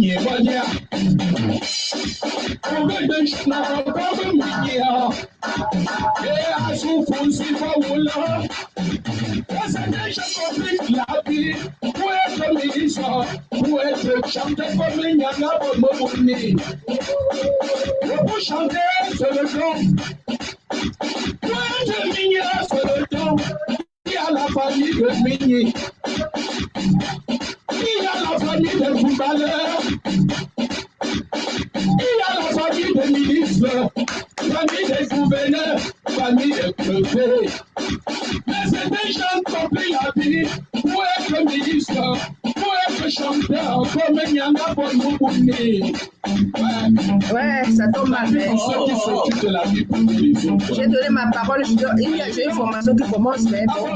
Yevalia. La famille de Migny, il y a la famille des footballeurs, il y a la famille des ministres, famille des gouverneurs, famille des préfets. Mais c'est des gens qui ont pris la vie pour être ministre, pour être chanteur, comme Nyanga Bonmouni. Ouais, ça tombe mal. J'ai donné ma parole, j'ai une formation qui commence, mais bon.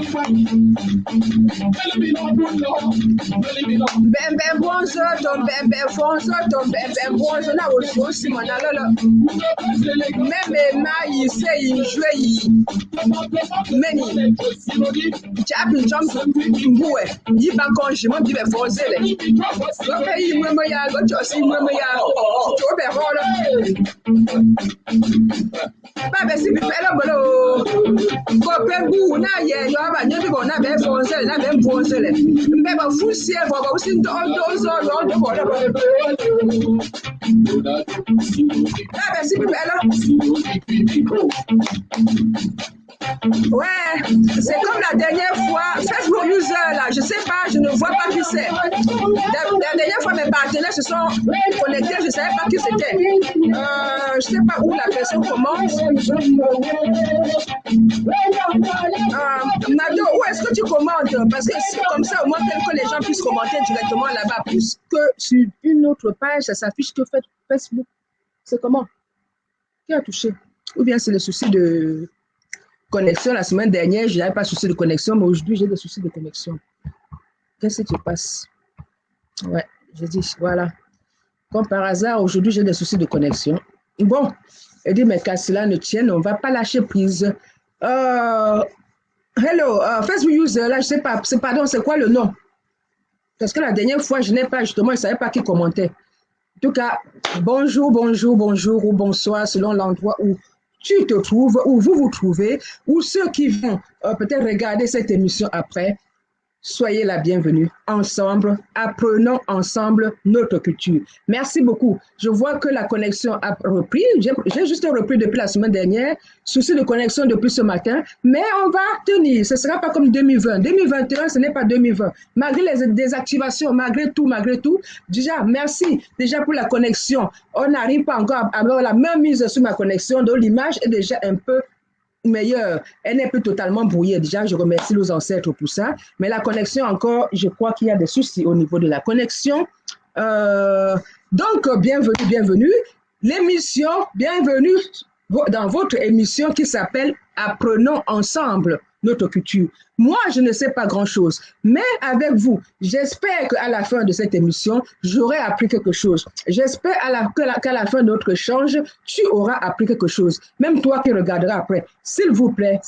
Ben bonjour, ton ben fonzo, ton ben bonjour, là aussi, mon alolo. Même il sait, il joue, meni. Jab une jambe, mboué. Il va congé, moi, il va foncer. Donc, il me m'a y'a, l'autre aussi, il me m'a y'a. Tu vois, ben, voilà. Bah, ben, si tu fais le boulot, copain, bou, na, y'a, y'a, bah, y'a, bon, na, ben, foncer, na, ben, foncer. Mais, bah, fou, si, bon, bah, aussi, on ah, ben, si tu fais là. Ouais, c'est comme la dernière fois, Facebook user là, je sais pas, je ne vois pas qui c'est. La dernière fois, mes partenaires se sont connectés, je ne savais pas qui c'était. Je ne sais pas où la personne commence. Nado, où est-ce que tu commentes? Parce que c'est comme ça, au moins que les gens puissent commenter directement là-bas, plus que sur une autre page, ça s'affiche que Facebook. C'est comment? Qui a touché? Ou bien c'est le souci de connexion. La semaine dernière, je n'avais pas de souci de connexion, mais aujourd'hui, j'ai des soucis de connexion. Qu'est-ce qui se passe? Ouais, je dis, voilà. Comme par hasard, aujourd'hui, j'ai des soucis de connexion. Bon, elle dit, mais qu'à cela ne tienne, on ne va pas lâcher prise. Hello, Facebook user, là, je ne sais pas, pardon, c'est quoi le nom? Parce que la dernière fois, je n'ai pas, justement, je ne savais pas qui commentait. En tout cas, bonjour, bonjour, bonjour ou bonsoir, selon l'endroit où tu te trouves, où vous vous trouvez, ou ceux qui vont peut-être regarder cette émission après. Soyez la bienvenue. Ensemble, apprenons ensemble notre culture. Merci beaucoup. Je vois que la connexion a repris. J'ai juste repris depuis la semaine dernière. Souci de connexion depuis ce matin. Mais on va tenir. Ce ne sera pas comme 2020. 2021, ce n'est pas 2020. Malgré les désactivations, malgré tout. Déjà, merci déjà pour la connexion. On n'arrive pas encore à avoir la même mise sur ma connexion. Donc, l'image est déjà un peu meilleure. Elle n'est plus totalement brouillée. Déjà, je remercie nos ancêtres pour ça. Mais la connexion encore, je crois qu'il y a des soucis au niveau de la connexion. Donc, bienvenue. L'émission, bienvenue dans votre émission qui s'appelle Apprenons ensemble notre culture. Moi, je ne sais pas grand-chose, mais avec vous, j'espère qu'à la fin de cette émission, j'aurai appris quelque chose. J'espère qu'à la fin de notre échange, tu auras appris quelque chose. Même toi qui regarderas après, s'il vous plaît,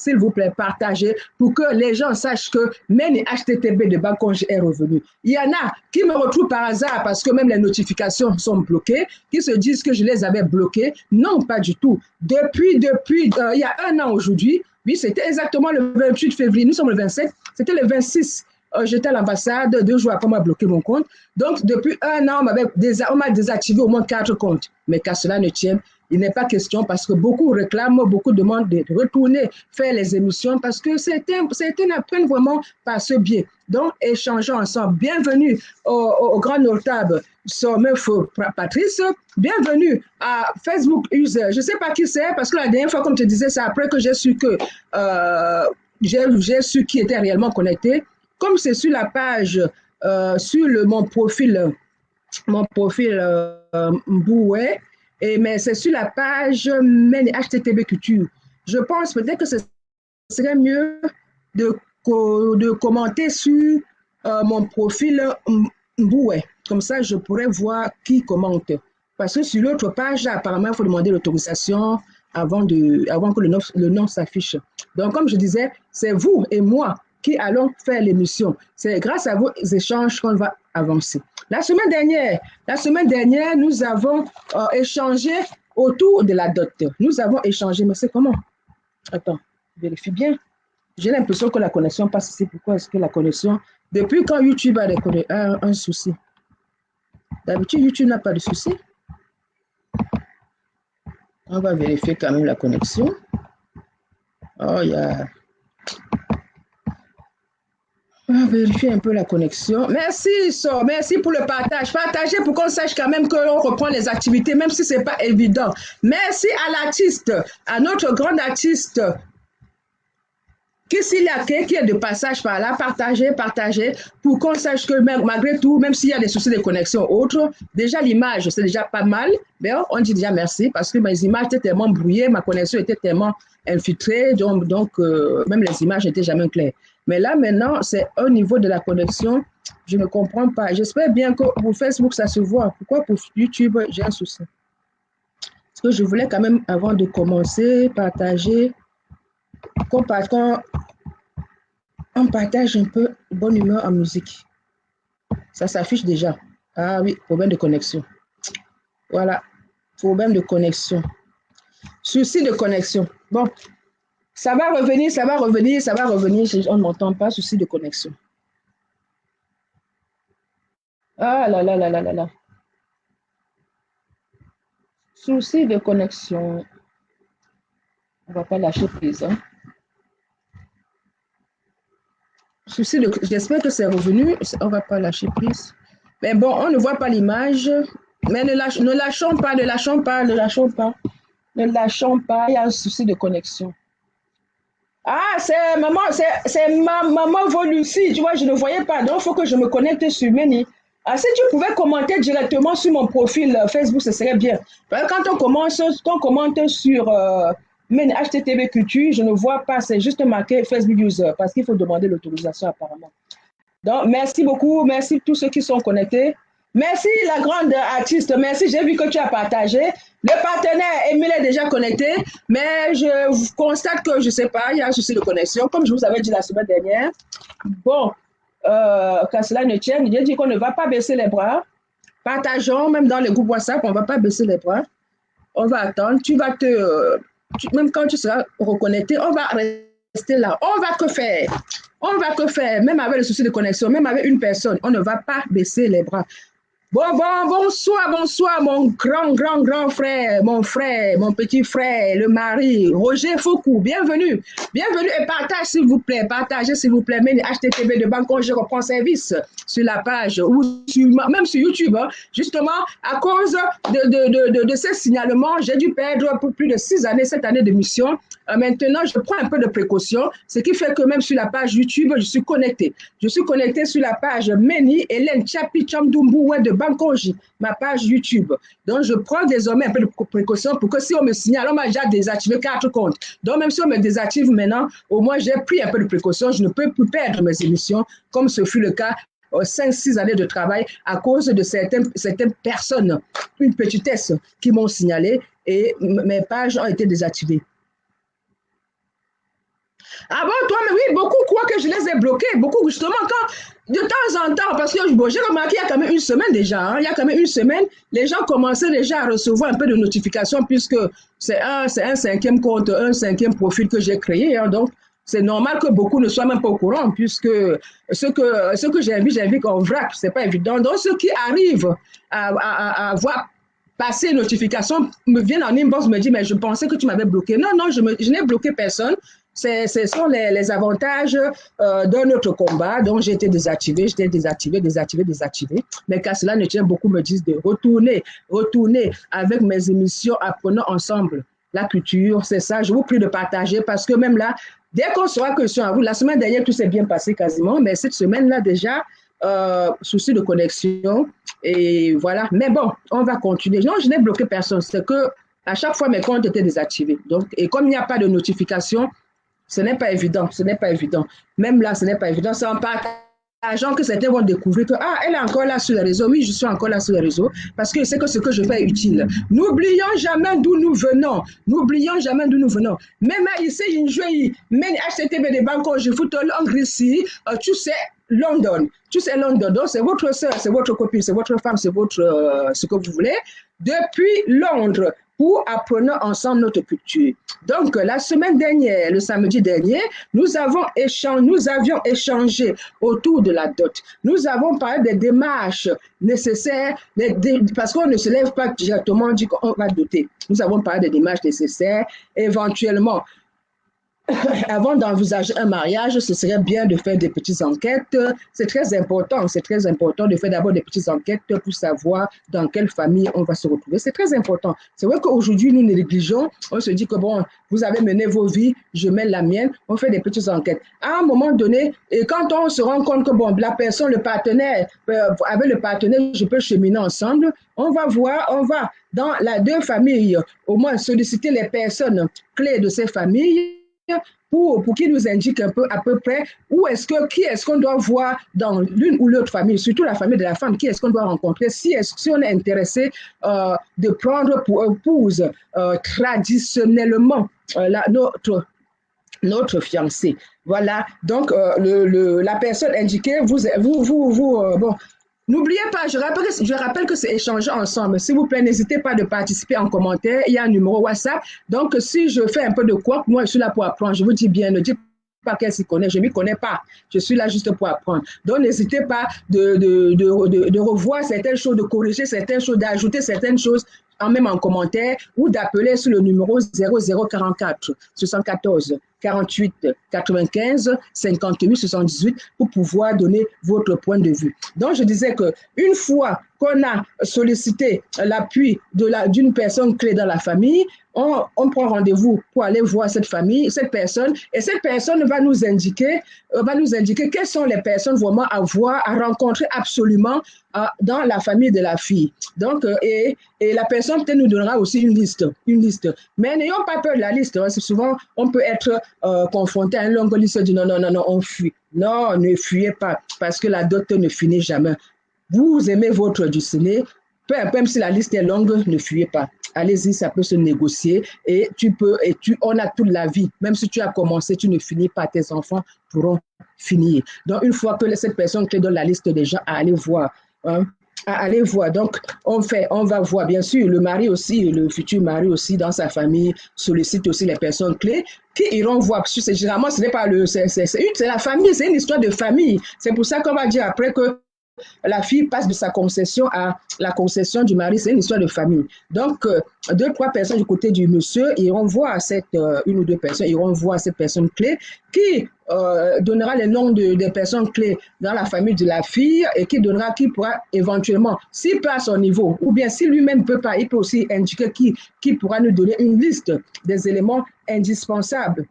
partagez pour que les gens sachent que même HTTP de Bakonge est revenu. Il y en a qui me retrouvent par hasard parce que même les notifications sont bloquées, qui se disent que je les avais bloquées. Non, pas du tout. Depuis, il y a un an aujourd'hui, oui, c'était exactement le 28 février. Nous sommes le 27. C'était le 26. J'étais à l'ambassade. 2 jours après, on m'a bloqué mon compte. Donc, depuis un an, on m'a désactivé au moins 4 comptes. Mais qu'à cela ne tienne, il n'est pas question parce que beaucoup réclament, beaucoup demandent de retourner faire les émissions parce que certains apprennent vraiment par ce biais. Donc, échangeons ensemble. Bienvenue au grand notable Sommeuf Patrice. Bienvenue à Facebook User. Je ne sais pas qui c'est parce que la dernière fois, comme je disais, c'est après que j'ai su que j'ai su qui était réellement connecté. Comme c'est sur la page, sur mon profil Mboué, mais c'est sur la page HTTP Culture. Je pense peut-être que ce serait mieux de commenter sur mon profil Mboué. Comme ça, je pourrais voir qui commente. Parce que sur l'autre page, apparemment, il faut demander l'autorisation avant que le nom s'affiche. Donc, comme je disais, c'est vous et moi qui allons faire l'émission. C'est grâce à vos échanges qu'on va avancer. La semaine dernière, nous avons échangé autour de la dot. Nous avons échangé, mais c'est comment? Attends, vérifie bien. J'ai l'impression que la connexion passe ici. Pourquoi est-ce que la connexion... Depuis quand YouTube a un souci? D'habitude, YouTube n'a pas de souci. On va vérifier quand même la connexion. Oh, il y a... On va vérifier un peu la connexion. Merci, So. Merci pour le partage. Partagez pour qu'on sache quand même qu'on reprend les activités, même si ce n'est pas évident. Merci à l'artiste, à notre grande artiste, Kissiliake, qui est de passage par là. Partagez, pour qu'on sache que même, malgré tout, même s'il y a des soucis de connexion autres, déjà l'image, c'est déjà pas mal. Mais on dit déjà merci parce que mes images étaient tellement brouillées, ma connexion était tellement infiltrée, donc même les images n'étaient jamais claires. Mais là, maintenant, c'est au niveau de la connexion, je ne comprends pas. J'espère bien que pour Facebook, ça se voit. Pourquoi pour YouTube, j'ai un souci? Parce que je voulais quand même, avant de commencer, partager, qu'on partage un peu bonne humeur en musique. Ça s'affiche déjà. Ah oui, problème de connexion. Voilà, problème de connexion. Souci de connexion. Bon. Ça va revenir. On ne m'entend pas, souci de connexion. Ah là là là là là là. Souci de connexion. On ne va pas lâcher prise. Hein. Souci de... J'espère que c'est revenu. On ne va pas lâcher prise. Mais bon, on ne voit pas l'image. Mais ne lâchons pas. Il y a un souci de connexion. Ah, c'est maman Volucie, tu vois, je ne voyais pas, donc il faut que je me connecte sur Meni. Ah, si tu pouvais commenter directement sur mon profil Facebook, ce serait bien. Quand on commente sur Meni HTTP Culture, je ne vois pas, c'est juste marqué Facebook User, parce qu'il faut demander l'autorisation apparemment. Donc, merci beaucoup, merci tous ceux qui sont connectés. Merci la grande artiste, merci, j'ai vu que tu as partagé. Le partenaire Émile est déjà connecté, mais je constate que, je ne sais pas, il y a un souci de connexion, comme je vous avais dit la semaine dernière. Bon, qu'à cela ne tienne, j'ai dit qu'on ne va pas baisser les bras. Partageons, même dans les groupes WhatsApp, on ne va pas baisser les bras. On va attendre, même quand tu seras reconnecté, on va rester là. On va que faire, même avec le souci de connexion, même avec une personne, on ne va pas baisser les bras. Bonsoir, mon grand frère, mon petit frère, le mari, Roger Foucault, bienvenue, et partage s'il vous plaît, partagez s'il vous plaît, même HTTP de Banque, je reprends service sur la page, ou même sur YouTube, hein. Justement, à cause de ces signalements, j'ai dû perdre pour plus de 6 années, cette année de mission. Maintenant, je prends un peu de précaution, ce qui fait que même sur la page YouTube, je suis connectée. Je suis connectée sur la page Meni Hélène Chapi Chamdumbu de Bankonji, ma page YouTube. Donc, je prends désormais un peu de précaution pour que si on me signale, on m'a déjà désactivé 4 comptes. Donc, même si on me désactive maintenant, au moins, j'ai pris un peu de précaution. Je ne peux plus perdre mes émissions, comme ce fut le cas 5-6 années de travail à cause de certaines personnes, une petitesse qui m'ont signalé et mes pages ont été désactivées. Ah bon, toi, mais oui, beaucoup croient que je les ai bloqués. Beaucoup, justement, quand, de temps en temps, parce que bon, j'ai remarqué il y a quand même une semaine déjà, hein, il y a quand même une semaine, les gens commençaient déjà à recevoir un peu de notifications puisque c'est un 5e compte, un 5e profil que j'ai créé. Hein, donc, c'est normal que beaucoup ne soient même pas au courant puisque ce que j'invite en vrac, c'est pas évident. Donc, ceux qui arrivent à voir passer une notification me viennent en inbox, me disent, mais je pensais que tu m'avais bloqué. Non, je n'ai bloqué personne. Ce sont les avantages d'un autre combat dont j'ai été désactivé. Mais qu'à cela ne tient, beaucoup me disent de retourner avec mes émissions, apprenons ensemble la culture. C'est ça, je vous prie de partager parce que même là, dès qu'on saura que je suis en route, la semaine dernière, tout s'est bien passé quasiment, mais cette semaine-là déjà, souci de connexion et voilà. Mais bon, on va continuer. Non, je n'ai bloqué personne. C'est que à chaque fois, mes comptes étaient désactivés. Donc, et comme il n'y a pas de notification, ce n'est pas évident, Même là, ce n'est pas évident. C'est en partageant que certains vont découvrir que, elle est encore là sur les réseaux. Oui, je suis encore là sur les réseaux parce que c'est que ce que je fais est utile. N'oublions jamais d'où nous venons. Même ici, même HTTP de Banco, je vous donne un ici. Tu sais, London. Tu sais London, donc c'est votre soeur, c'est votre copine, c'est votre femme, c'est votre ce que vous voulez. Depuis Londres, pour apprendre ensemble notre culture. Donc, la semaine dernière, le samedi dernier, nous avions échangé autour de la dot. Nous avons parlé des démarches nécessaires, parce qu'on ne se lève pas directement, on dit qu'on va doter. Nous avons parlé des démarches nécessaires, éventuellement. Avant d'envisager un mariage, ce serait bien de faire des petites enquêtes. C'est très important de faire d'abord des petites enquêtes pour savoir dans quelle famille on va se retrouver. C'est très important. C'est vrai qu'aujourd'hui, nous négligeons. On se dit que bon, vous avez mené vos vies, je mène la mienne. On fait des petites enquêtes. À un moment donné, et quand on se rend compte que bon, la personne, le partenaire, avec le partenaire, je peux cheminer ensemble, on va voir, on va dans les deux familles, au moins solliciter les personnes clés de ces familles pour qu'ils nous indiquent un peu à peu près qui est-ce qu'on doit voir dans l'une ou l'autre famille, surtout la famille de la femme, qui est-ce qu'on doit rencontrer, si on est intéressé de prendre pour épouse traditionnellement notre fiancé. Voilà, donc la personne indiquée, bon, n'oubliez pas, je rappelle que c'est échangé ensemble. S'il vous plaît, n'hésitez pas de participer en commentaire. Il y a un numéro WhatsApp. Donc, si je fais un peu de quoi, moi, je suis là pour apprendre. Je vous dis bien, ne dites pas qu'elle s'y connaît. Je ne m'y connais pas. Je suis là juste pour apprendre. Donc, n'hésitez pas de revoir certaines choses, de corriger certaines choses, d'ajouter certaines choses, même en commentaire, ou d'appeler sur le numéro 0044 74 48 95 58 78 pour pouvoir donner votre point de vue. Donc, je disais qu'une fois qu'on a sollicité l'appui d'une personne clé dans la famille, on prend rendez-vous pour aller voir cette famille, cette personne, et cette personne va nous indiquer quelles sont les personnes vraiment à rencontrer absolument dans la famille de la fille. Donc, et la personne peut-être nous donnera aussi une liste. Mais n'ayons pas peur de la liste. Hein. Souvent, on peut être confronté à une longue liste de non, on fuit. Non, ne fuyez pas, parce que la dot ne finit jamais. Vous aimez votre destiné, même si la liste est longue, ne fuyez pas. Allez-y, ça peut se négocier et on a toute la vie. Même si tu as commencé, tu ne finis pas, tes enfants pourront finir. Donc, une fois que cette personne te donne la liste des gens à aller voir, donc on va voir, bien sûr, le mari aussi, le futur mari aussi dans sa famille sollicite aussi les personnes clés qui iront voir. Généralement, ce n'est pas c'est la famille, c'est une histoire de famille. C'est pour ça qu'on va dire après que la fille passe de sa concession à la concession du mari, c'est une histoire de famille. Donc, 2-3 personnes du côté du monsieur iront voir une ou deux personnes, iront voir cette personne clé qui donnera les noms des personnes clés dans la famille de la fille et qui pourra éventuellement, s'il peut à son niveau, ou bien si lui-même ne peut pas, il peut aussi indiquer qui pourra nous donner une liste des éléments indispensables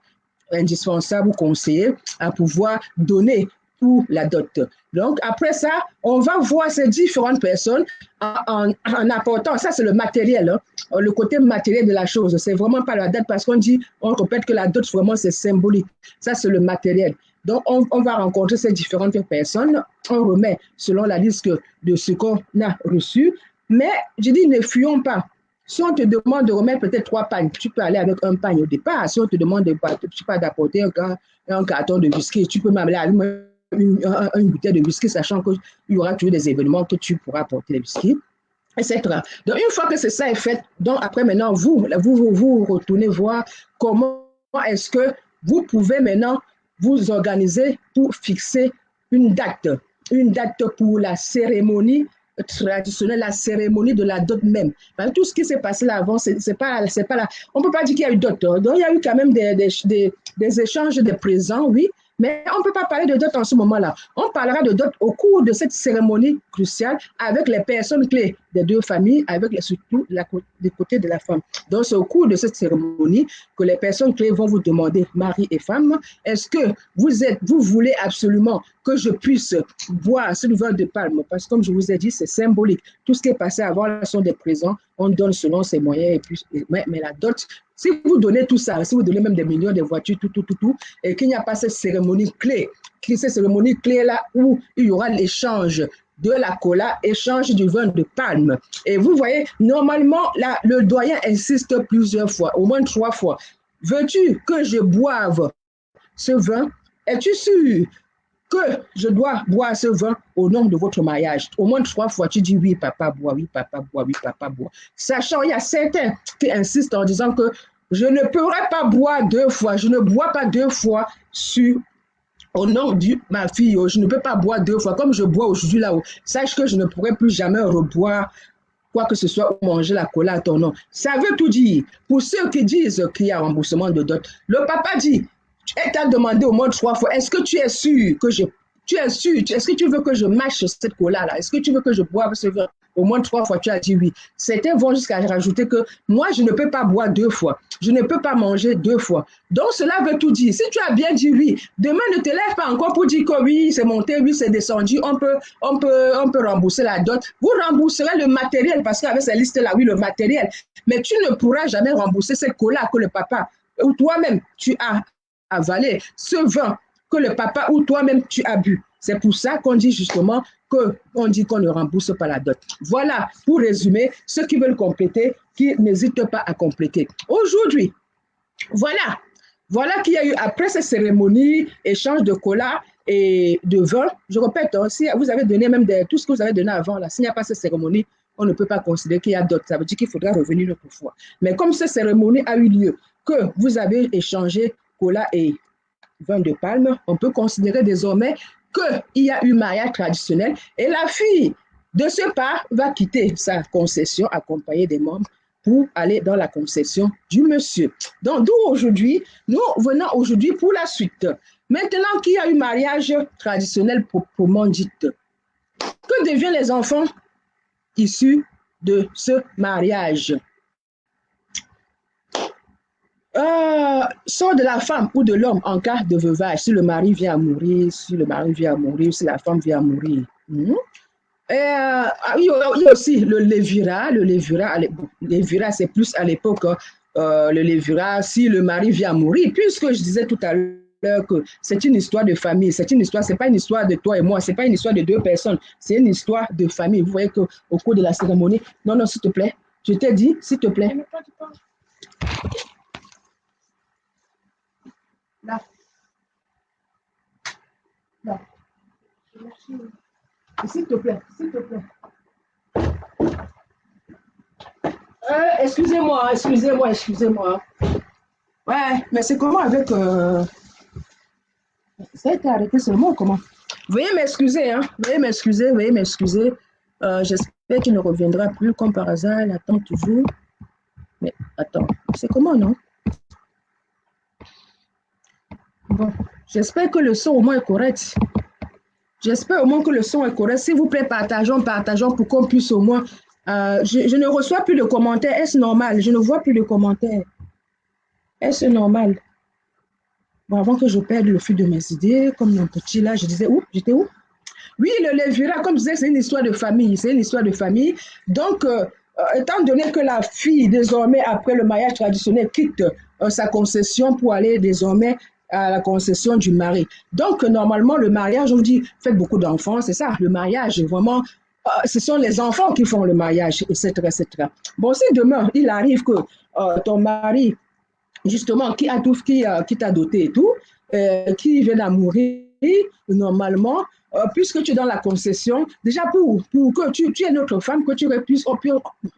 ou conseillés à pouvoir donner pour la dot. Donc, après ça, on va voir ces différentes personnes en apportant, ça c'est le matériel, hein, le côté matériel de la chose. C'est vraiment pas la dot parce on répète que la dot vraiment c'est symbolique. Ça c'est le matériel. Donc, on va rencontrer ces différentes personnes, on remet selon la liste de ce qu'on a reçu. Mais je dis, ne fuyons pas. Si on te demande de remettre peut-être 3 pagnes, tu peux aller avec un pagne au départ. Si on te demande d'apporter un carton de whisky, tu peux m'amener une bouteille de whisky, sachant qu'il y aura toujours des événements que tu pourras apporter les whisky, etc. Donc, une fois que c'est ça est fait, donc après maintenant, vous retournez voir comment est-ce que vous pouvez maintenant vous organiser pour fixer une date pour la cérémonie traditionnelle, la cérémonie de la dot même. Parce que tout ce qui s'est passé là avant, c'est pas là. On ne peut pas dire qu'il y a eu dot. Donc, il y a eu quand même des échanges de présents, oui, mais on ne peut pas parler de dot en ce moment-là. On parlera de dot au cours de cette cérémonie cruciale avec les personnes clés des deux familles, avec surtout du côté de la femme. Donc, c'est au cours de cette cérémonie que les personnes clés vont vous demander, mari et femme, est-ce que vous voulez absolument que je puisse boire ce verre de palme? Parce que comme je vous ai dit, c'est symbolique. Tout ce qui est passé avant sont des présents, on donne selon ses moyens. Mais la dot, si vous donnez tout ça, si vous donnez même des millions de voitures, tout, et qu'il n'y a pas cette cérémonie clé, là où il y aura l'échange de la cola, échange du vin de palme. Et vous voyez, normalement, là, le doyen insiste plusieurs fois, au moins 3 fois. Veux-tu que je boive ce vin? Es-tu sûr que je dois boire ce vin au nom de votre mariage. Au moins 3 fois, tu dis oui, papa boit, oui, papa boit, oui, papa boit. Sachant, il y a certains qui insistent en disant que je ne pourrais pas boire 2 fois, je ne bois pas 2 fois au nom de ma fille, je ne peux pas boire 2 fois, comme je bois aujourd'hui là, sache que je ne pourrai plus jamais reboire quoi que ce soit ou manger la cola à ton nom. Ça veut tout dire. Pour ceux qui disent qu'il y a remboursement de dot, le papa dit, elle t'a demandé au moins 3 fois, est-ce que tu es sûr que tu es sûr, est-ce que tu veux que je mâche cette cola-là? Est-ce que tu veux que je boive ce vin? Au moins 3 fois, tu as dit oui. Certains vont jusqu'à rajouter que moi, je ne peux pas boire 2 fois. Je ne peux pas manger 2 fois. Donc, cela veut tout dire. Si tu as bien dit oui, demain, ne te lève pas encore pour dire que oui, c'est monté, oui, c'est descendu. On peut rembourser la dot. Vous rembourserez le matériel parce qu'avec ces listes-là, oui, le matériel. Mais tu ne pourras jamais rembourser cette cola que le papa ou toi-même, tu as avalé. Ce vin que le papa ou toi-même, tu as bu. C'est pour ça qu'on dit justement qu'on dit qu'on ne rembourse pas la dot. Voilà, pour résumer, ceux qui veulent compléter, qui n'hésitent pas à compléter. Aujourd'hui, voilà qu'il y a eu, après cette cérémonie, échange de cola et de vin, je répète, si vous avez donné même tout ce que vous avez donné avant, là, s'il n'y a pas cette cérémonie, on ne peut pas considérer qu'il y a dot. Ça veut dire qu'il faudra revenir une autre fois. Mais comme cette cérémonie a eu lieu, que vous avez échangé cola et vin de palme, on peut considérer désormais qu'il y a eu mariage traditionnel et la fille, de ce pas, va quitter sa concession accompagnée des membres pour aller dans la concession du monsieur. Donc, d'où aujourd'hui, nous venons aujourd'hui pour la suite. Maintenant qu'il y a eu mariage traditionnel proprement dit, que deviennent les enfants issus de ce mariage? Soit de la femme ou de l'homme en cas de veuvage, si le mari vient à mourir, si la femme vient à mourir. Il y a aussi le lévira. Le lévira, c'est plus à l'époque, le lévira, si le mari vient à mourir, puisque je disais tout à l'heure que c'est une histoire de famille, c'est pas une histoire de toi et moi, c'est pas une histoire de 2 personnes, c'est une histoire de famille. Vous voyez qu'au cours de la cérémonie, non, s'il te plaît, je t'ai dit, s'il te plaît. Là. Là. S'il te plaît. Excusez-moi. Ouais, mais c'est comment avec... Ça a été arrêté seulement, comment? Veuillez m'excuser, hein. Veuillez m'excuser. J'espère qu'il ne reviendra plus comme par hasard. Il attend toujours. Mais attends, c'est comment, non? Bon, j'espère que le son au moins est correct. J'espère au moins que le son est correct. S'il vous plaît, partageons pour qu'on puisse au moins... je ne reçois plus de commentaires. Est-ce normal? Je ne vois plus de commentaires. Est-ce normal? Bon, avant que je perde le fil de mes idées, comme mon petit là, je disais où? J'étais où? Oui, le lévira, comme je disais, c'est une histoire de famille. Donc, étant donné que la fille, désormais, après le mariage traditionnel, quitte sa concession pour aller désormais à la concession du mari. Donc, normalement, le mariage, on dit, faites beaucoup d'enfants, c'est ça. Le mariage, vraiment, ce sont les enfants qui font le mariage, etc., etc. Bon, si demain, il arrive que ton mari, justement, qui t'a doté et tout, qui vient à mourir, normalement, puisque tu es dans la concession, déjà pour que tu aies notre femme, que tu puisses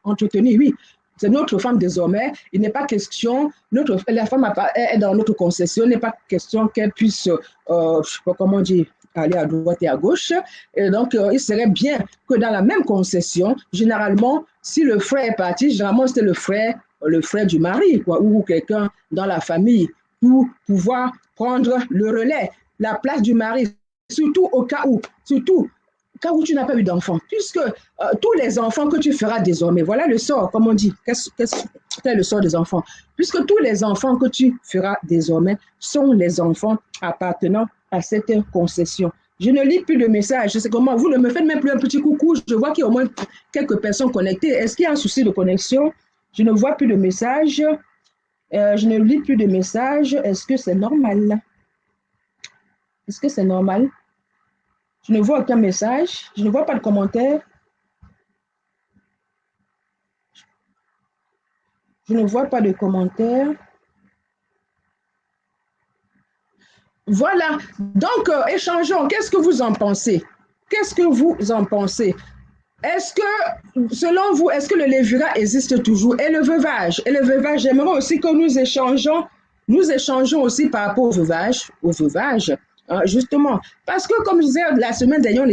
entretenir, oui, c'est notre femme désormais. Il n'est pas question, la femme est dans notre concession, il n'est pas question qu'elle puisse, je ne sais pas comment dire, aller à droite et à gauche. Et donc, il serait bien que dans la même concession, généralement, si le frère est parti, généralement, c'était le frère du mari, quoi, ou quelqu'un dans la famille, pour pouvoir prendre le relais, la place du mari, surtout au cas où tu n'as pas eu d'enfant, puisque tous les enfants que tu feras désormais, voilà le sort, comme on dit, quel est le sort des enfants, puisque tous les enfants que tu feras désormais sont les enfants appartenant à cette concession. Je ne lis plus de messages, je sais comment, vous ne me faites même plus un petit coucou, je vois qu'il y a au moins quelques personnes connectées. Est-ce qu'il y a un souci de connexion? Je ne vois plus de messages, je ne lis plus de messages, est-ce que c'est normal? Est-ce que c'est normal? Je ne vois aucun message. Je ne vois pas de commentaire. Je ne vois pas de commentaire. Voilà. Donc, échangeons. Qu'est-ce que vous en pensez? Qu'est-ce que vous en pensez? Est-ce que, selon vous, est-ce que le lévira existe toujours? Et le veuvage? Et le veuvage, j'aimerais aussi que nous échangeons aussi par rapport au veuvage, justement. Parce que, comme je disais, la semaine dernière,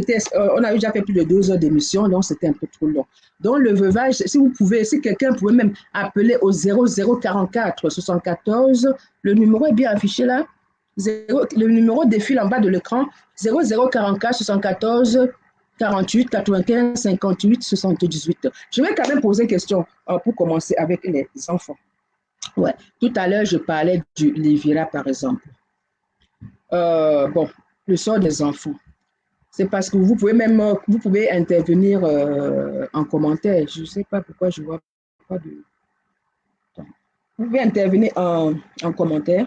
on a déjà fait plus de 2 heures d'émission, donc c'était un peu trop long. Donc, le veuvage, si vous pouvez, si quelqu'un pouvait même appeler au 0044 74, le numéro est bien affiché là. Le numéro défile en bas de l'écran, 0044 74 48 95 58 78. Je vais quand même poser une question pour commencer avec les enfants. Ouais. Tout à l'heure, je parlais du lévira, par exemple. Bon, le sort des enfants. C'est parce que vous pouvez intervenir en commentaire. Je ne sais pas pourquoi je ne vois pas de... Vous pouvez intervenir en commentaire.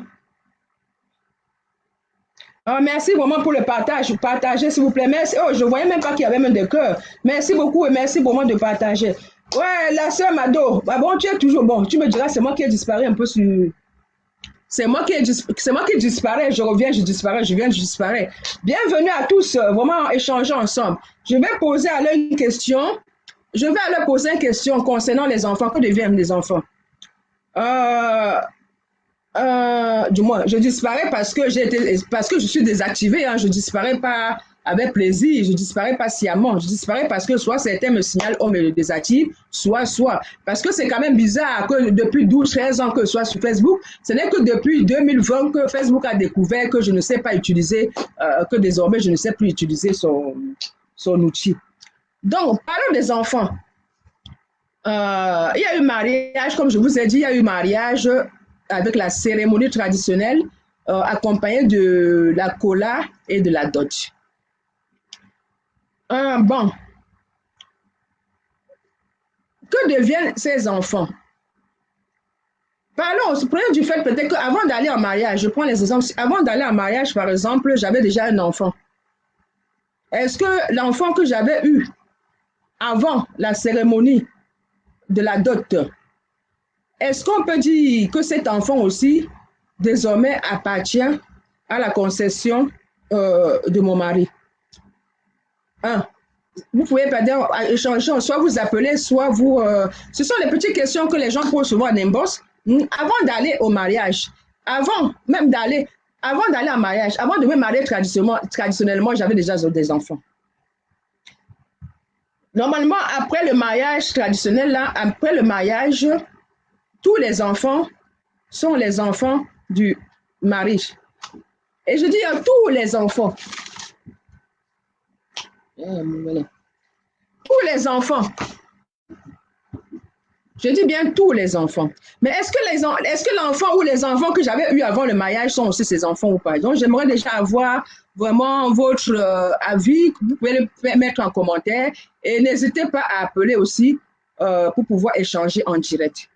Merci vraiment pour le partage. Partagez, s'il vous plaît. Merci. Oh, je ne voyais même pas qu'il y avait même des cœurs. Merci beaucoup et merci vraiment de partager. Ouais, la sœur Mado. Bah bon, tu es toujours bon. Tu me diras, c'est moi qui ai disparu un peu sur. C'est moi qui disparais. Je reviens, je disparais. Je viens, je disparais. Bienvenue à tous. Vraiment, échanger ensemble. Je vais poser à leur une question. Je vais leur poser une question concernant les enfants. Que deviennent les enfants? Du moins, je disparais parce que je suis désactivée. Hein. Je disparais pas avec plaisir, je disparais pas sciemment. Je disparais parce que soit certains me signalent, on me le désactive, soit. Parce que c'est quand même bizarre que depuis 12-13 ans que je sois sur Facebook, ce n'est que depuis 2020 que Facebook a découvert que je ne sais pas utiliser, que désormais je ne sais plus utiliser son outil. Donc, parlons des enfants. Il y a eu mariage, comme je vous ai dit, il y a eu mariage avec la cérémonie traditionnelle accompagnée de la kola et de la dot. Bon, que deviennent ces enfants? Prenons du fait peut-être qu'avant d'aller en mariage, je prends les exemples, avant d'aller en mariage, par exemple, j'avais déjà un enfant. Est-ce que l'enfant que j'avais eu avant la cérémonie de la dot, est-ce qu'on peut dire que cet enfant aussi, désormais, appartient à la concession de mon mari? Vous pouvez pas dire échanger, soit vous appelez, soit vous... ce sont les petites questions que les gens posent souvent en inbox. Avant d'aller au mariage, avant d'aller en mariage, avant de me marier traditionnellement, j'avais déjà des enfants. Normalement, après le mariage traditionnel, là, après le mariage, tous les enfants sont les enfants du mari. Et je dis à tous les enfants. Tous les enfants. Je dis bien tous les enfants. Mais est-ce que l'enfant ou les enfants que j'avais eu avant le mariage sont aussi ses enfants ou pas? Donc, j'aimerais déjà avoir vraiment votre avis. Vous pouvez le mettre en commentaire. Et n'hésitez pas à appeler aussi pour pouvoir échanger en direct.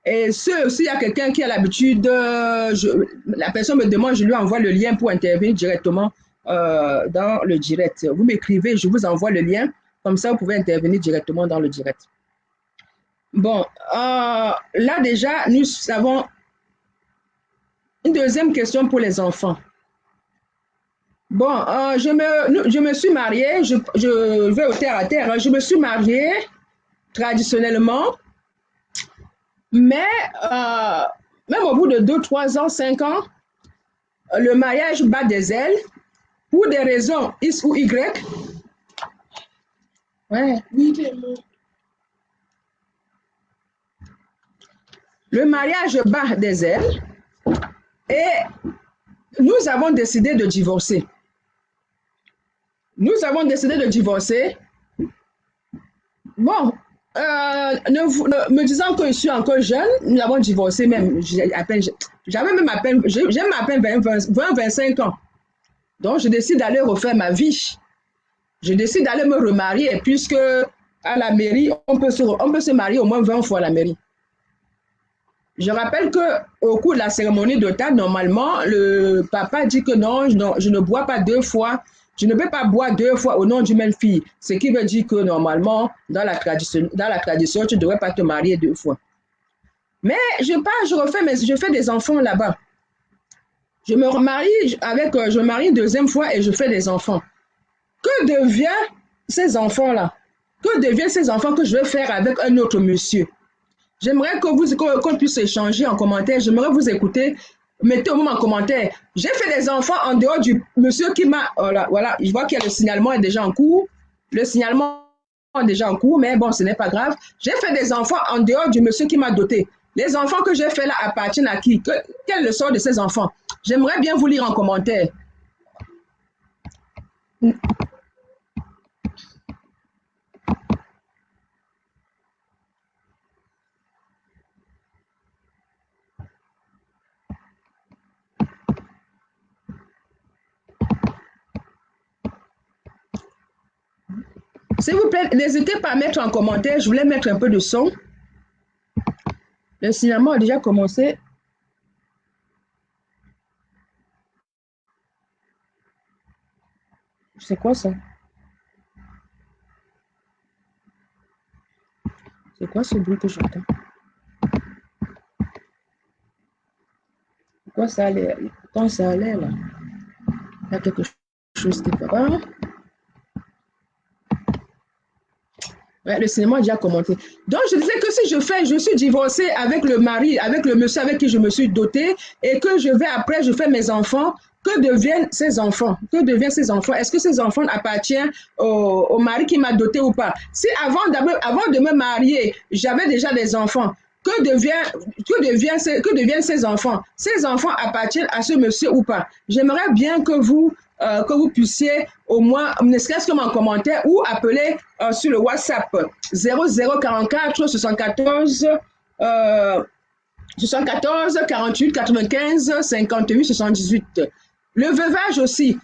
Et s'il y a quelqu'un qui a l'habitude, la personne me demande, je lui envoie le lien pour intervenir directement dans le direct. Vous m'écrivez, je vous envoie le lien. Comme ça, vous pouvez intervenir directement dans le direct. Bon, là déjà, nous avons une deuxième question pour les enfants. Bon, je me suis mariée, je vais au terre à terre, hein, je me suis mariée traditionnellement, mais même au bout de 2, 3 ans, 5 ans, le mariage bat des ailes pour des raisons X ou Y. Ouais. Le mariage bat des ailes et nous avons décidé de divorcer. Nous avons décidé de divorcer. Bon, me disant que je suis encore jeune, nous avons divorcé même. J'avais même à peine 20-25 ans. Donc, je décide d'aller refaire ma vie. Je décide d'aller me remarier puisque à la mairie, on peut se marier au moins 20 fois à la mairie. Je rappelle qu'au cours de la cérémonie de table, normalement, le papa dit que non, je ne bois pas 2 fois. Je ne peux pas boire 2 fois au nom d'une même fille. Ce qui veut dire que normalement, dans la tradition, tu ne devrais pas te marier 2 fois. Mais je fais des enfants là-bas. Je me remarie avec, je me marie une deuxième fois et je fais des enfants. Que devient ces enfants-là? Que deviennent ces enfants que je vais faire avec un autre monsieur? J'aimerais qu'on puisse échanger en commentaire. J'aimerais vous écouter. Mettez au moins en commentaire. J'ai fait des enfants en dehors du monsieur qui m'a. Voilà, voilà. Je vois que le signalement est déjà en cours. Le signalement est déjà en cours, mais bon, ce n'est pas grave. J'ai fait des enfants en dehors du monsieur qui m'a doté. Les enfants que j'ai fait là appartiennent à qui? Quel est le sort de ces enfants? J'aimerais bien vous lire en commentaire. S'il vous plaît, n'hésitez pas à mettre en commentaire. Je voulais mettre un peu de son. Le signalement a déjà commencé. C'est quoi ça? C'est quoi ce bruit que j'entends? Pourquoi ça allait? Quand ça allait là? Il y a quelque chose qui ne peut pas. Ouais, le cinéma a déjà commenté. Donc, je disais que si je suis divorcée avec le mari, avec le monsieur avec qui je me suis dotée, et que je vais après, je fais mes enfants, que deviennent ces enfants? Que deviennent ces enfants? Est-ce que ces enfants appartiennent au mari qui m'a dotée ou pas? Si avant de me marier, j'avais déjà des enfants, que deviennent ces enfants? Ces enfants appartiennent à ce monsieur ou pas? J'aimerais bien que vous puissiez au moins, ne serait-ce que en commentaire ou appeler sur le WhatsApp 0044 74 48 95 58 78. Le veuvage aussi.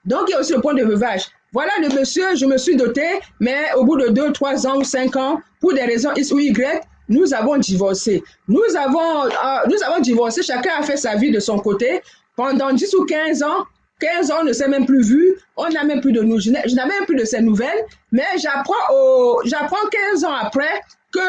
Donc, il y a aussi le point de veuvage. Voilà le monsieur, je me suis dotée, mais au bout de 2, 3 ans ou 5 ans, pour des raisons X ou Y, nous avons divorcé. Nous avons divorcé, chacun a fait sa vie de son côté. Pendant 10 ou 15 ans, on ne s'est même plus vu, on n'a même plus de nous. Je n'ai même plus de ces nouvelles, mais j'apprends 15 ans après que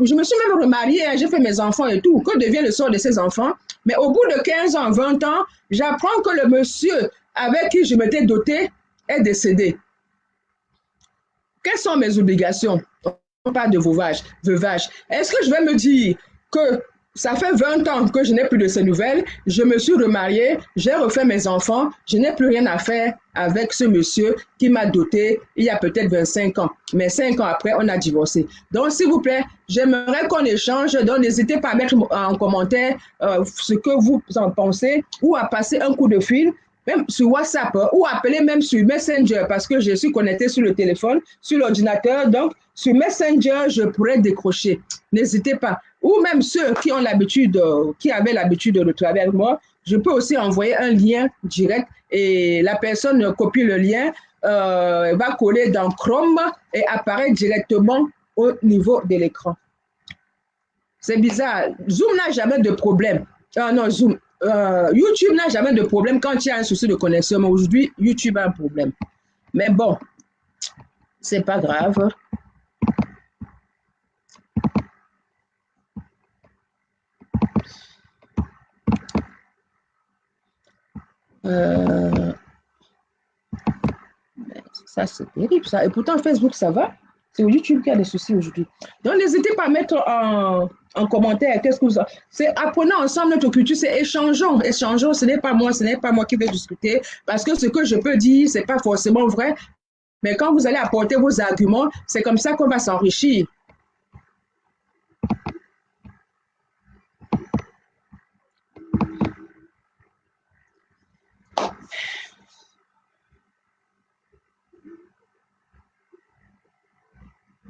je me suis même remariée, j'ai fait mes enfants et tout. Que devient le sort de ces enfants? Mais au bout de 15 ans, 20 ans, j'apprends que le monsieur avec qui je m'étais dotée est décédé. Quelles sont mes obligations? On parle de veuvage. Est-ce que je vais me dire que ça fait 20 ans que je n'ai plus de ces nouvelles, je me suis remariée, j'ai refait mes enfants, je n'ai plus rien à faire avec ce monsieur qui m'a doté il y a peut-être 25 ans. Mais 5 ans après, on a divorcé. Donc, s'il vous plaît, j'aimerais qu'on échange. Donc, n'hésitez pas à mettre en commentaire ce que vous en pensez ou à passer un coup de fil même sur WhatsApp ou appeler même sur Messenger parce que je suis connecté sur le téléphone, sur l'ordinateur. Donc, sur Messenger, je pourrais décrocher. N'hésitez pas. Ou même ceux qui ont l'habitude, qui avaient l'habitude de travailler avec moi, je peux aussi envoyer un lien direct et la personne copie le lien, va coller dans Chrome et apparaît directement au niveau de l'écran. C'est bizarre. Zoom n'a jamais de problème. Non, Zoom. YouTube n'a jamais de problème quand il y a un souci de connexion. Mais aujourd'hui, YouTube a un problème. Mais bon, c'est pas grave. Euh, Ça, c'est terrible, ça. Et pourtant, Facebook, ça va. C'est YouTube qui a des soucis aujourd'hui. Donc, n'hésitez pas à mettre en commentaire qu'est-ce que vous... C'est apprenons ensemble notre culture, c'est échangeons. Échangeons, ce n'est pas moi qui vais discuter, parce que ce que je peux dire, c'est pas forcément vrai. Mais quand vous allez apporter vos arguments, c'est comme ça qu'on va s'enrichir.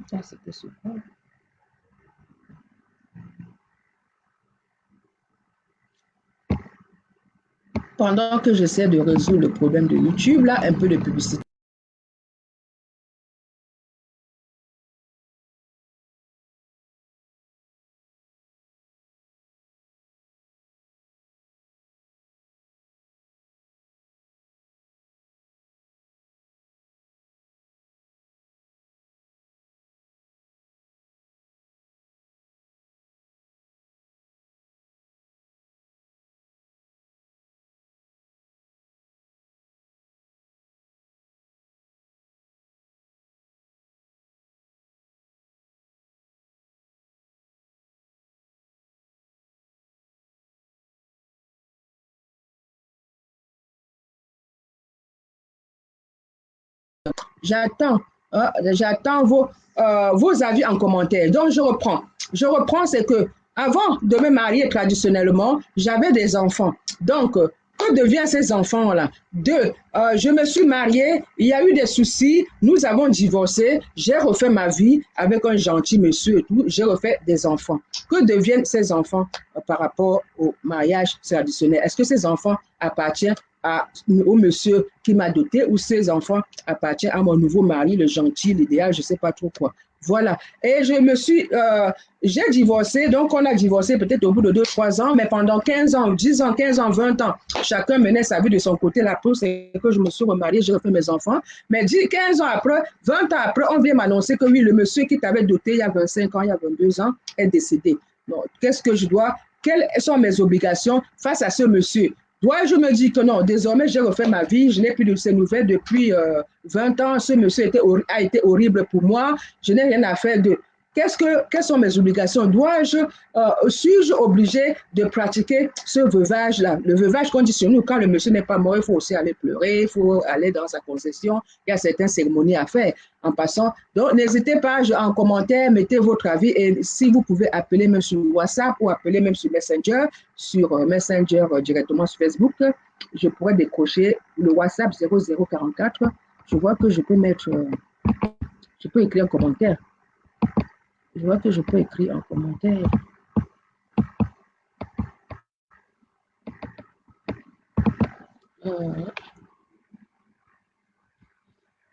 Ça, c'était super. Pendant que j'essaie de résoudre le problème de YouTube, là, un peu de publicité. J'attends vos avis en commentaire. Donc, je reprends. C'est que avant de me marier traditionnellement, j'avais des enfants. Donc, que deviennent ces enfants-là? Deux, je me suis mariée, il y a eu des soucis, nous avons divorcé, j'ai refait ma vie avec un gentil monsieur et tout, j'ai refait des enfants. Que deviennent ces enfants par rapport au mariage traditionnel? Est-ce que ces enfants appartiennent au monsieur qui m'a doté ou ces enfants appartiennent à mon nouveau mari, le gentil, l'idéal, je ne sais pas trop quoi. Voilà. Et j'ai divorcé, donc on a divorcé peut-être au bout de 2-3 ans, mais pendant 15 ans, 10 ans, 15 ans, 20 ans, chacun menait sa vie de son côté. La preuve, c'est que je me suis remariée, j'ai refait mes enfants. Mais 15 ans après, 20 ans après, on vient m'annoncer que oui, le monsieur qui t'avait doté il y a 25 ans, il y a 22 ans, est décédé. Donc, qu'est-ce que je dois, quelles sont mes obligations face à ce monsieur? Dois-je me dire que non, désormais, j'ai refait ma vie, je n'ai plus de ces nouvelles depuis 20 ans, ce monsieur a été horrible pour moi, je n'ai rien à faire de... Quelles sont mes obligations? Suis-je obligé de pratiquer ce veuvage-là? Le veuvage qu'on dit sur nous, quand le monsieur n'est pas mort, il faut aussi aller pleurer, il faut aller dans sa concession. Il y a certaines cérémonies à faire en passant. Donc, n'hésitez pas en commentaire, mettez votre avis et si vous pouvez appeler même sur WhatsApp ou appeler même sur Messenger directement sur Facebook, je pourrais décrocher le WhatsApp 0044. Je vois que je peux écrire un commentaire. Je vois que je peux écrire en commentaire.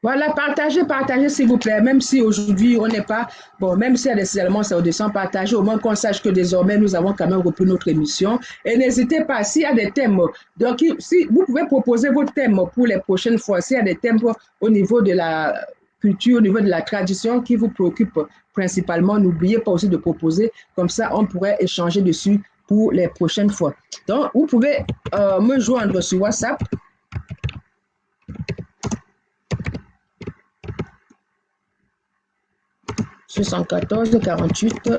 Voilà, partagez s'il vous plaît, même si aujourd'hui on n'est pas, bon, même si nécessairement ça redescend, partagez, au moins qu'on sache que désormais nous avons quand même repris notre émission. Et n'hésitez pas, s'il y a des thèmes, donc si vous pouvez proposer vos thèmes pour les prochaines fois, s'il y a des thèmes au niveau de la culture, au niveau de la tradition qui vous préoccupe principalement, n'oubliez pas aussi de proposer, comme ça on pourrait échanger dessus pour les prochaines fois. Donc, vous pouvez me joindre sur WhatsApp. « 74 48 ».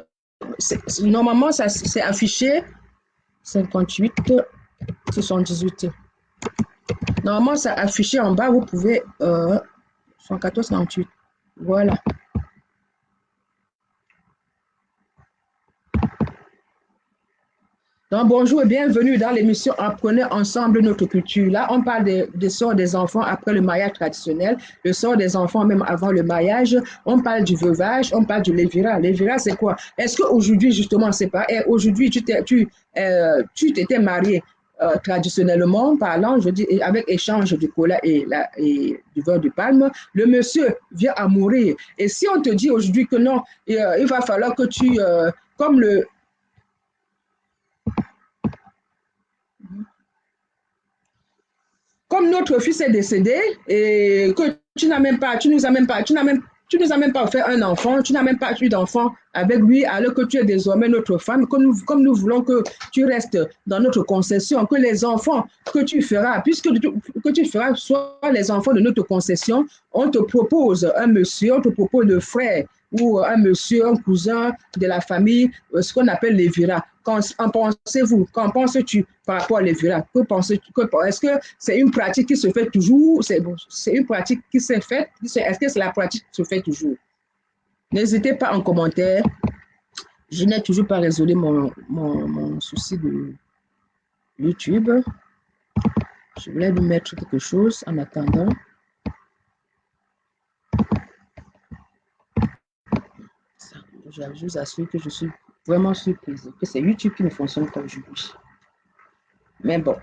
Normalement, ça c'est affiché 58 78. Normalement, ça affiché en bas, vous pouvez 114 48. Voilà. Donc, bonjour et bienvenue dans l'émission Apprenez ensemble notre culture. Là, on parle des sorts des enfants après le mariage traditionnel, le sort des enfants même avant le mariage. On parle du veuvage, on parle du lévira. Lévira, c'est quoi? Est-ce qu'aujourd'hui, justement, c'est pas... Aujourd'hui, tu t'étais marié traditionnellement parlant, je dis, avec échange du cola et du verre de palme, le monsieur vient à mourir. Et si on te dit aujourd'hui que non, il va falloir que tu... Comme notre fils est décédé et que tu nous as même pas fait un enfant, tu n'as même pas eu d'enfant avec lui, alors que tu es désormais notre femme, comme nous voulons que tu restes dans notre concession, que les enfants que tu feras, que tu feras soit les enfants de notre concession, on te propose un monsieur, on te propose le frère ou un monsieur, un cousin de la famille, ce qu'on appelle les viras. Qu'en pensez-vous? Qu'en penses-tu par rapport à l'Evira? Que penses-tu? Est-ce que c'est une pratique qui se fait toujours? C'est une pratique qui s'est faite? Est-ce que c'est la pratique qui se fait toujours? N'hésitez pas en commentaire. Je n'ai toujours pas résolu mon souci de YouTube. Je voulais lui mettre quelque chose en attendant. Je vous assure que je suis vraiment surprise que c'est YouTube qui ne fonctionne pas aujourd'hui. Mais bon.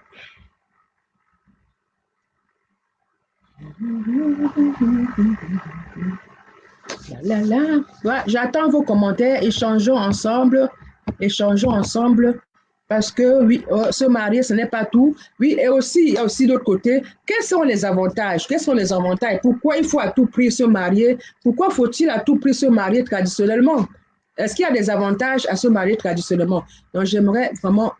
Ouais, j'attends vos commentaires, échangeons ensemble, parce que oui, se marier, ce n'est pas tout. Oui, et aussi, il y a aussi d'autre côté, quels sont les avantages? Quels sont les avantages? Pourquoi il faut à tout prix se marier? Pourquoi faut-il à tout prix se marier traditionnellement? Est-ce qu'il y a des avantages à se marier traditionnellement? Donc, j'aimerais vraiment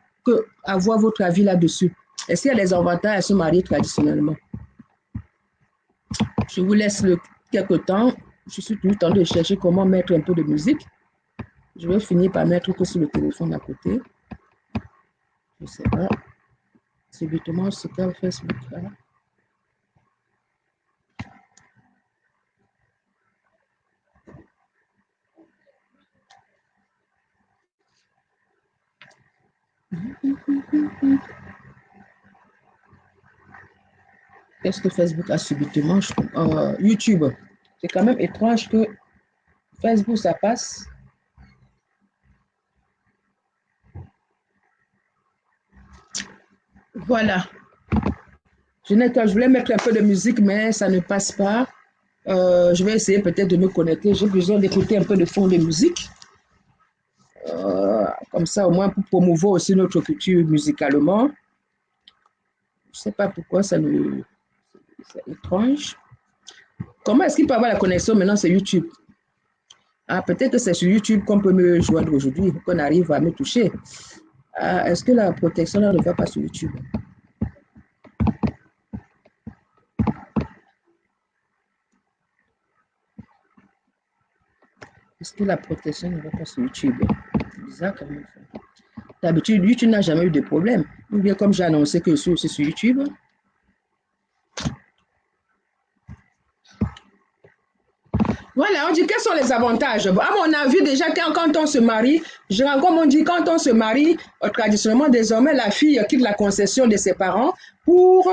avoir votre avis là-dessus. Est-ce qu'il y a des avantages à se marier traditionnellement? Je vous laisse quelques temps. Je suis tout le temps de chercher comment mettre un peu de musique. Je vais finir par mettre que sur le téléphone à côté. Je ne sais pas. Subitement, ce qu'elle Facebook là. Qu'est-ce que Facebook a subitement? YouTube. C'est quand même étrange que Facebook, ça passe. Voilà. Je voulais mettre un peu de musique, mais ça ne passe pas. Je vais essayer peut-être de me connecter. J'ai besoin d'écouter un peu de fond de musique. Comme ça, au moins, pour promouvoir aussi notre culture musicalement. Je ne sais pas pourquoi c'est étrange. Comment est-ce qu'il peut avoir la connexion maintenant? C'est YouTube. Ah, peut-être que c'est sur YouTube qu'on peut me joindre aujourd'hui, qu'on arrive à me toucher. Est-ce que la protection là ne va pas sur YouTube? Est-ce que la protection ne va pas sur YouTube? C'est bizarre quand même. D'habitude, YouTube n'a jamais eu de problème. Ou bien comme j'ai annoncé que je suis aussi sur YouTube. Voilà, on dit quels sont les avantages. Bon, à mon avis, déjà, quand on se marie, comme on dit, quand on se marie, traditionnellement, désormais, la fille quitte la concession de ses parents pour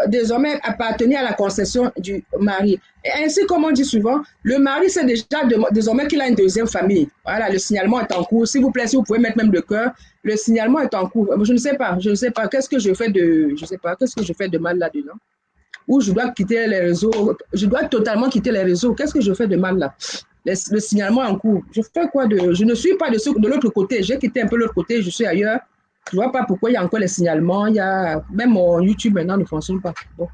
désormais appartenir à la concession du mari. Et ainsi, comme on dit souvent, le mari sait déjà désormais qu'il a une deuxième famille. Voilà, le signalement est en cours. S'il vous plaît, si vous pouvez mettre même le cœur, le signalement est en cours. Je ne sais pas, qu'est-ce que je fais de mal là-dedans? Ou je dois quitter les réseaux, je dois totalement quitter les réseaux. Qu'est-ce que je fais de mal là? Le signalement en cours. Je fais quoi je ne suis pas de l'autre côté. J'ai quitté un peu l'autre côté, je suis ailleurs. Je ne vois pas pourquoi il y a encore les signalements. Même mon YouTube maintenant ne fonctionne pas. Bon.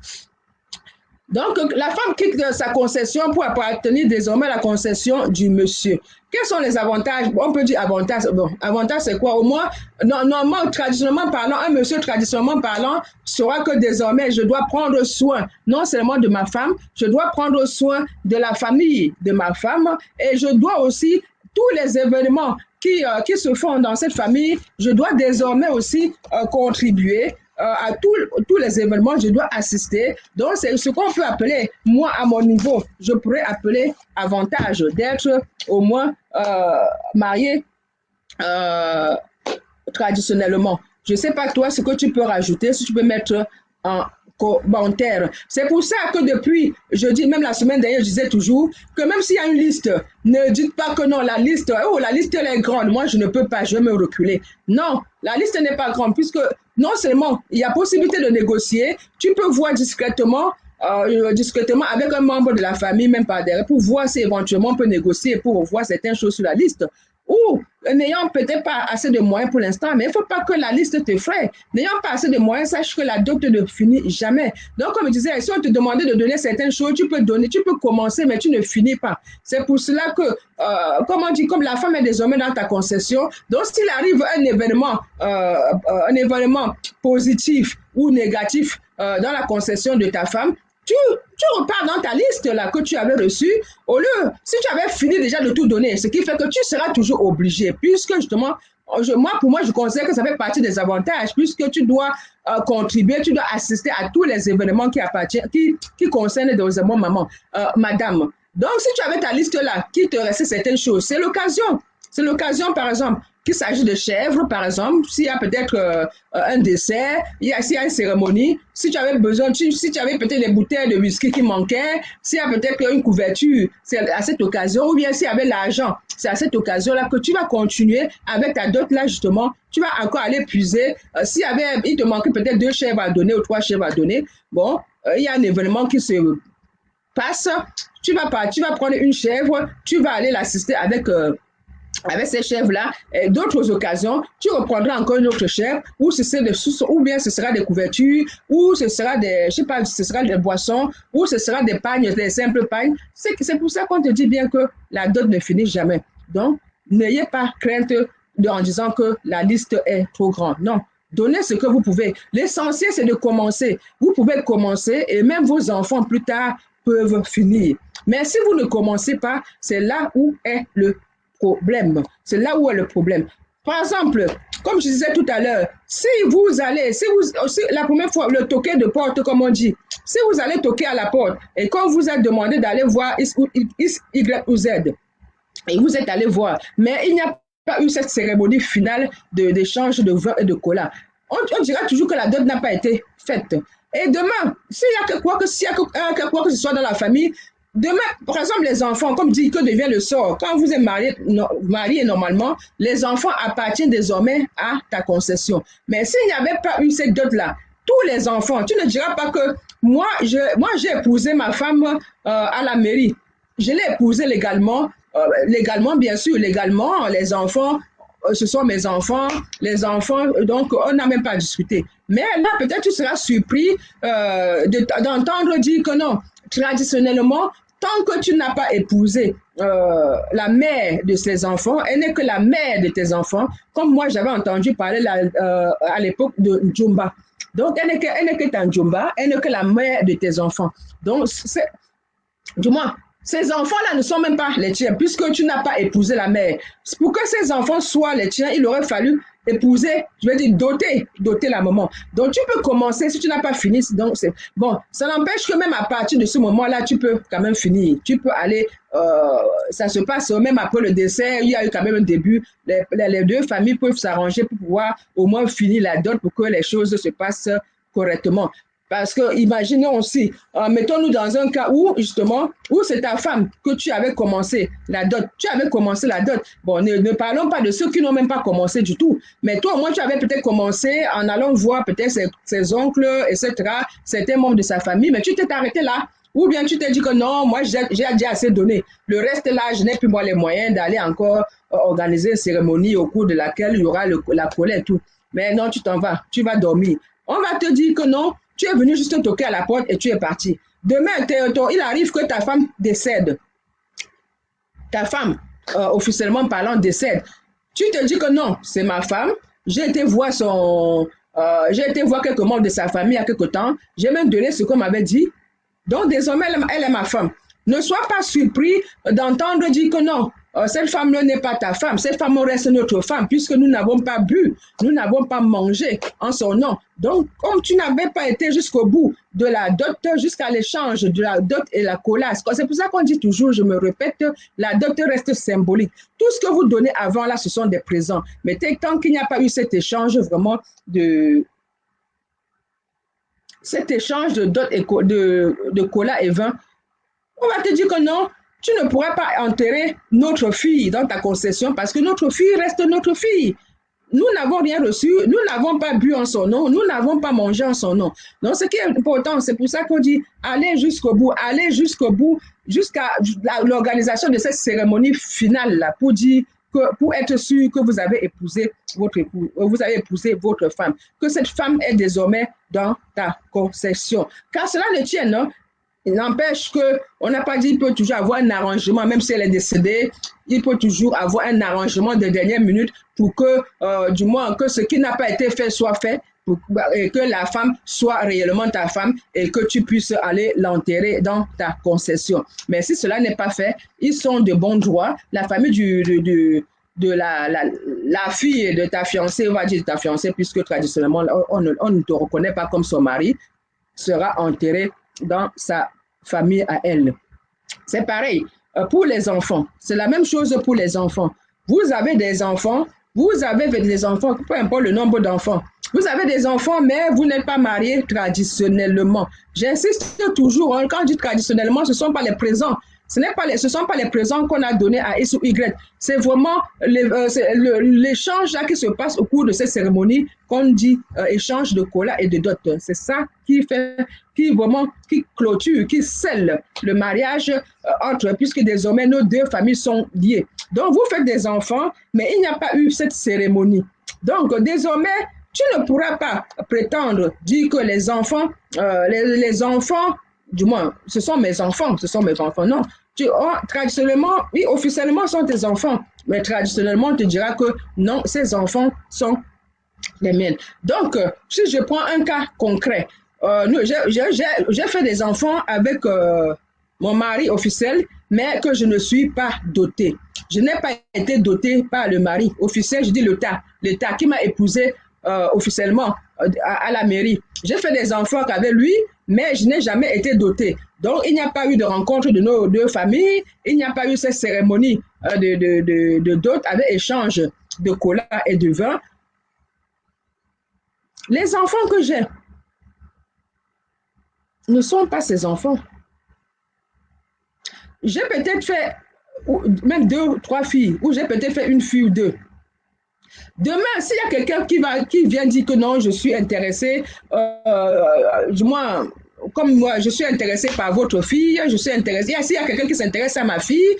Donc, la femme quitte sa concession pour appartenir désormais à la concession du monsieur. Quels sont les avantages? On peut dire avantage. Bon, avantage, c'est quoi? Au moins, normalement, traditionnellement parlant, un monsieur traditionnellement parlant saura que désormais, je dois prendre soin non seulement de ma femme, je dois prendre soin de la famille de ma femme et je dois aussi tous les événements qui se font dans cette famille, je dois désormais aussi contribuer à tous les événements, je dois assister. Donc, c'est ce qu'on peut appeler, moi, à mon niveau, je pourrais appeler avantage d'être au moins marié traditionnellement. Je ne sais pas toi ce que tu peux rajouter, si tu peux mettre en commentaire. C'est pour ça que depuis, je dis même la semaine dernière, je disais toujours que même s'il y a une liste, ne dites pas que non, la liste elle est grande, moi je ne peux pas, je vais me reculer. Non, la liste n'est pas grande puisque non seulement il y a possibilité de négocier, tu peux voir discrètement avec un membre de la famille, même pas derrière, pour voir si éventuellement on peut négocier pour voir certaines choses sur la liste. Ou n'ayant peut-être pas assez de moyens pour l'instant, mais il ne faut pas que la liste te fraye. N'ayant pas assez de moyens, sache que la dot ne finit jamais. Donc, comme je disais, si on te demandait de donner certaines choses, tu peux commencer, mais tu ne finis pas. C'est pour cela que, comme on dit, comme la femme est désormais dans ta concession, donc s'il arrive un événement positif ou négatif dans la concession de ta femme, tu repars dans ta liste là que tu avais reçue, au lieu, si tu avais fini déjà de tout donner, ce qui fait que tu seras toujours obligé, puisque justement, pour moi, je considère que ça fait partie des avantages, puisque tu dois contribuer, tu dois assister à tous les événements qui concernent désormais maman, madame. Donc, si tu avais ta liste là, qui te restait certaines choses, c'est l'occasion. C'est l'occasion, par exemple, qu'il s'agit de chèvres, par exemple, s'il y a peut-être un dessert, s'il y a une cérémonie, si tu avais besoin, si tu avais peut-être des bouteilles de whisky qui manquaient, s'il y a peut-être une couverture, c'est à cette occasion, ou bien s'il y avait l'argent, c'est à cette occasion-là que tu vas continuer avec ta dot là, justement, tu vas encore aller puiser. Il te manquait peut-être 2 chèvres à donner ou 3 chèvres à donner, bon, il y a un événement qui se passe, tu vas prendre une chèvre, tu vas aller l'assister avec ces chèvres-là, d'autres occasions, tu reprendras encore une autre chèvre, ou bien ce sera des couvertures, ou ce sera des boissons, ou ce sera des pagnes, des simples pagnes. C'est pour ça qu'on te dit bien que la dot ne finit jamais. Donc, n'ayez pas crainte en disant que la liste est trop grande. Non. Donnez ce que vous pouvez. L'essentiel, c'est de commencer. Vous pouvez commencer et même vos enfants plus tard peuvent finir. Mais si vous ne commencez pas, c'est là où est le problème. C'est là où est le problème. Par exemple, comme je disais tout à l'heure, si la première fois, le toquer de porte, comme on dit, si vous allez toquer à la porte et quand vous êtes demandé d'aller voir X, Y ou Z, et vous êtes allé voir, mais il n'y a pas eu cette cérémonie finale d'échange de vin et de cola. On dira toujours que la dot n'a pas été faite. Et demain, s'il y a quelque quoi que ce soit dans la famille, demain, par exemple, les enfants, comme dit, que devient le sort? Quand vous êtes marié normalement, les enfants appartiennent désormais à ta concession. Mais s'il n'y avait pas eu cette dot-là, tous les enfants, tu ne diras pas que moi j'ai épousé ma femme à la mairie. Je l'ai épousée légalement, bien sûr, légalement, les enfants, ce sont mes enfants, les enfants, donc on n'a même pas discuté. Mais là, peut-être tu seras surpris d'entendre dire que non, traditionnellement, tant que tu n'as pas épousé la mère de ses enfants, elle n'est que la mère de tes enfants, comme moi j'avais entendu parler à l'époque de Djumba. Donc, elle n'est que ta Djumba, elle n'est que la mère de tes enfants. Donc, du moins, ces enfants-là ne sont même pas les tiens, puisque tu n'as pas épousé la mère. Pour que ces enfants soient les tiens, il aurait fallu épouser, je veux dire doter la maman. Donc tu peux commencer si tu n'as pas fini. Donc bon, ça n'empêche que même à partir de ce moment-là, tu peux quand même finir. Tu peux aller, ça se passe même après le décès, il y a eu quand même un début. Les deux familles peuvent s'arranger pour pouvoir au moins finir la dot pour que les choses se passent correctement. Parce que, imaginons aussi, mettons-nous dans un cas où, justement, où c'est ta femme que tu avais commencé la dot. Tu avais commencé la dot. Bon, ne parlons pas de ceux qui n'ont même pas commencé du tout. Mais toi, au moins, tu avais peut-être commencé en allant voir peut-être ses oncles, etc., certains membres de sa famille, mais tu t'es arrêté là. Ou bien tu t'es dit que non, moi, j'ai déjà assez donné. Le reste, là, je n'ai plus moi les moyens d'aller encore organiser une cérémonie au cours de laquelle il y aura la colère et tout. Mais non, tu t'en vas. Tu vas dormir. On va te dire que non, tu es venu juste toquer à la porte et tu es parti. Demain, il arrive que ta femme décède. Ta femme, officiellement parlant, décède. Tu te dis que non, c'est ma femme. J'ai été voir quelques membres de sa famille il y a quelque temps. J'ai même donné ce qu'on m'avait dit. Donc, désormais, elle est ma femme. Ne sois pas surpris d'entendre dire que non, cette femme-là n'est pas ta femme, cette femme reste notre femme, puisque nous n'avons pas bu, nous n'avons pas mangé en son nom. Donc, comme tu n'avais pas été jusqu'au bout de la dot, jusqu'à l'échange de la dot et la colasse, c'est pour ça qu'on dit toujours, je me répète, la dot reste symbolique. Tout ce que vous donnez avant, là, ce sont des présents. Mais tant qu'il n'y a pas eu cet échange vraiment de dot et de cola et vin, on va te dire que non, tu ne pourras pas enterrer notre fille dans ta concession parce que notre fille reste notre fille. Nous n'avons rien reçu, nous n'avons pas bu en son nom, nous n'avons pas mangé en son nom. Donc, ce qui est important, c'est pour ça qu'on dit allez jusqu'au bout, jusqu'à l'organisation de cette cérémonie finale là, pour être sûr que vous avez épousé votre femme, que cette femme est désormais dans ta concession. Car cela ne tient, non? Il n'empêche qu'on n'a pas dit qu'il peut toujours avoir un arrangement, même si elle est décédée, il peut toujours avoir un arrangement de dernière minute pour que, du moins, que ce qui n'a pas été fait soit fait, et que la femme soit réellement ta femme et que tu puisses aller l'enterrer dans ta concession. Mais si cela n'est pas fait, ils sont de bon droit. La famille de la fille de ta fiancée, on va dire de ta fiancée, puisque traditionnellement, on ne te reconnaît pas comme son mari, sera enterrée dans sa famille à elle. C'est pareil pour les enfants. C'est la même chose pour les enfants. Vous avez des enfants, peu importe le nombre d'enfants. Vous avez des enfants, mais vous n'êtes pas mariés traditionnellement. J'insiste toujours, quand je dis traditionnellement, ce ne sont pas les présents. Ce ne sont pas les présents qu'on a donnés à X ou Y. C'est vraiment l'échange là qui se passe au cours de cette cérémonie qu'on dit échange de cola et de dot. C'est ça qui clôture, qui scelle le mariage entre, puisque désormais nos deux familles sont liées. Donc vous faites des enfants, mais il n'y a pas eu cette cérémonie. Donc désormais, tu ne pourras pas prétendre dire que les enfants, du moins, ce sont mes enfants, non. Traditionnellement, oui, officiellement, ce sont tes enfants, mais traditionnellement, on te dira que non, ces enfants sont les miennes. Donc, si je prends un cas concret, j'ai fait des enfants avec mon mari officiel, mais que je ne suis pas dotée. Je n'ai pas été dotée par le mari officiel, je dis l'État qui m'a épousée officiellement à la mairie. J'ai fait des enfants avec lui, mais je n'ai jamais été dotée. Donc, il n'y a pas eu de rencontre de nos deux familles, il n'y a pas eu cette cérémonie de dot avec échange de cola et de vin. Les enfants que j'ai ne sont pas ces enfants. J'ai peut-être fait même 2 ou 3 filles, ou j'ai peut-être fait une fille ou 2. Demain, s'il y a quelqu'un qui vient dire que non, je suis intéressé, du moins, comme moi, je suis intéressé par votre fille, je suis intéressé. S'il y a quelqu'un qui s'intéresse à ma fille,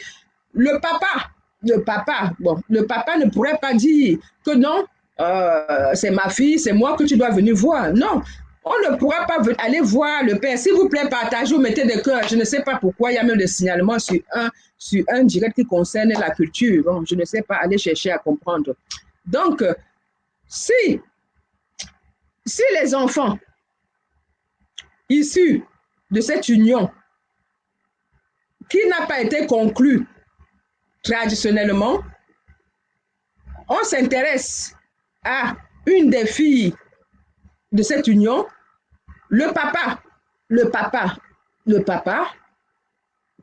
le papa ne pourrait pas dire que non, c'est ma fille, c'est moi que tu dois venir voir. Non, on ne pourra pas aller voir le père. S'il vous plaît, partagez ou mettez des cœurs. Je ne sais pas pourquoi il y a même des signalements sur un direct qui concerne la culture. Bon, je ne sais pas, aller chercher à comprendre. Donc, si les enfants issus de cette union qui n'a pas été conclue traditionnellement, on s'intéresse à une des filles de cette union, le papa,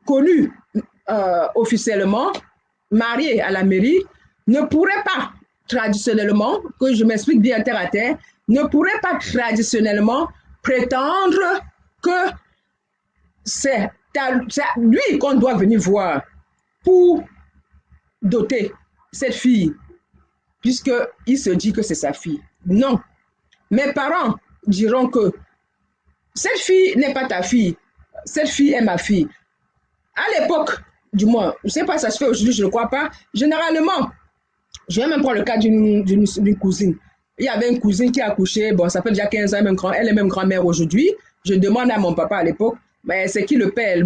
connu officiellement, marié à la mairie, ne pourrait pas traditionnellement, que je m'explique bien terre à terre, ne pourrait pas traditionnellement prétendre que c'est lui qu'on doit venir voir pour doter cette fille, puisqu'il se dit que c'est sa fille. Non. Mes parents diront que cette fille n'est pas ta fille, cette fille est ma fille. À l'époque, du moins, je ne sais pas si ça se fait aujourd'hui, je ne crois pas. Généralement, je vais même prendre le cas d'une cousine. Il y avait une cousine qui a accouché, bon, ça fait déjà 15 ans, elle est même grand-mère aujourd'hui. Je demande à mon papa à l'époque, mais c'est qui le père?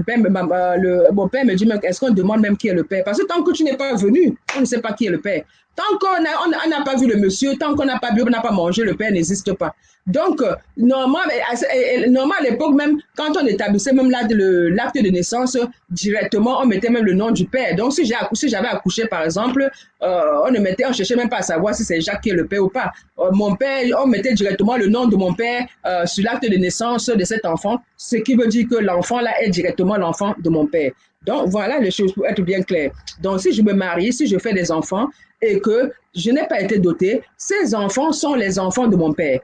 Mon père me dit, est-ce qu'on demande même qui est le père? Parce que tant que tu n'es pas venu, on ne sait pas qui est le père. Tant qu'on n'a pas vu le monsieur, tant qu'on n'a pas bu, on n'a pas mangé, le père n'existe pas. Donc, normalement, à l'époque même, quand on établissait même l'acte de naissance, directement, on mettait même le nom du père. Donc, si j'avais accouché, par exemple, on cherchait même pas à savoir si c'est Jacques qui est le père ou pas. Mon père, on mettait directement le nom de mon père sur l'acte de naissance de cet enfant, ce qui veut dire que l'enfant là est directement l'enfant de mon père. Donc, voilà les choses pour être bien claires. Donc, si je me marie, si je fais des enfants et que je n'ai pas été dotée, ces enfants sont les enfants de mon père.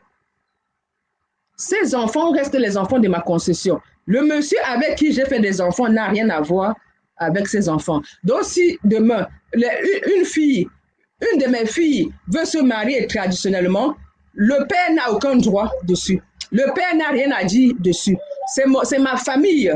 Ces enfants restent les enfants de ma concession. Le monsieur avec qui j'ai fait des enfants n'a rien à voir avec ses enfants. Donc, si demain, une de mes filles veut se marier traditionnellement, le père n'a aucun droit dessus. Le père n'a rien à dire dessus. C'est ma famille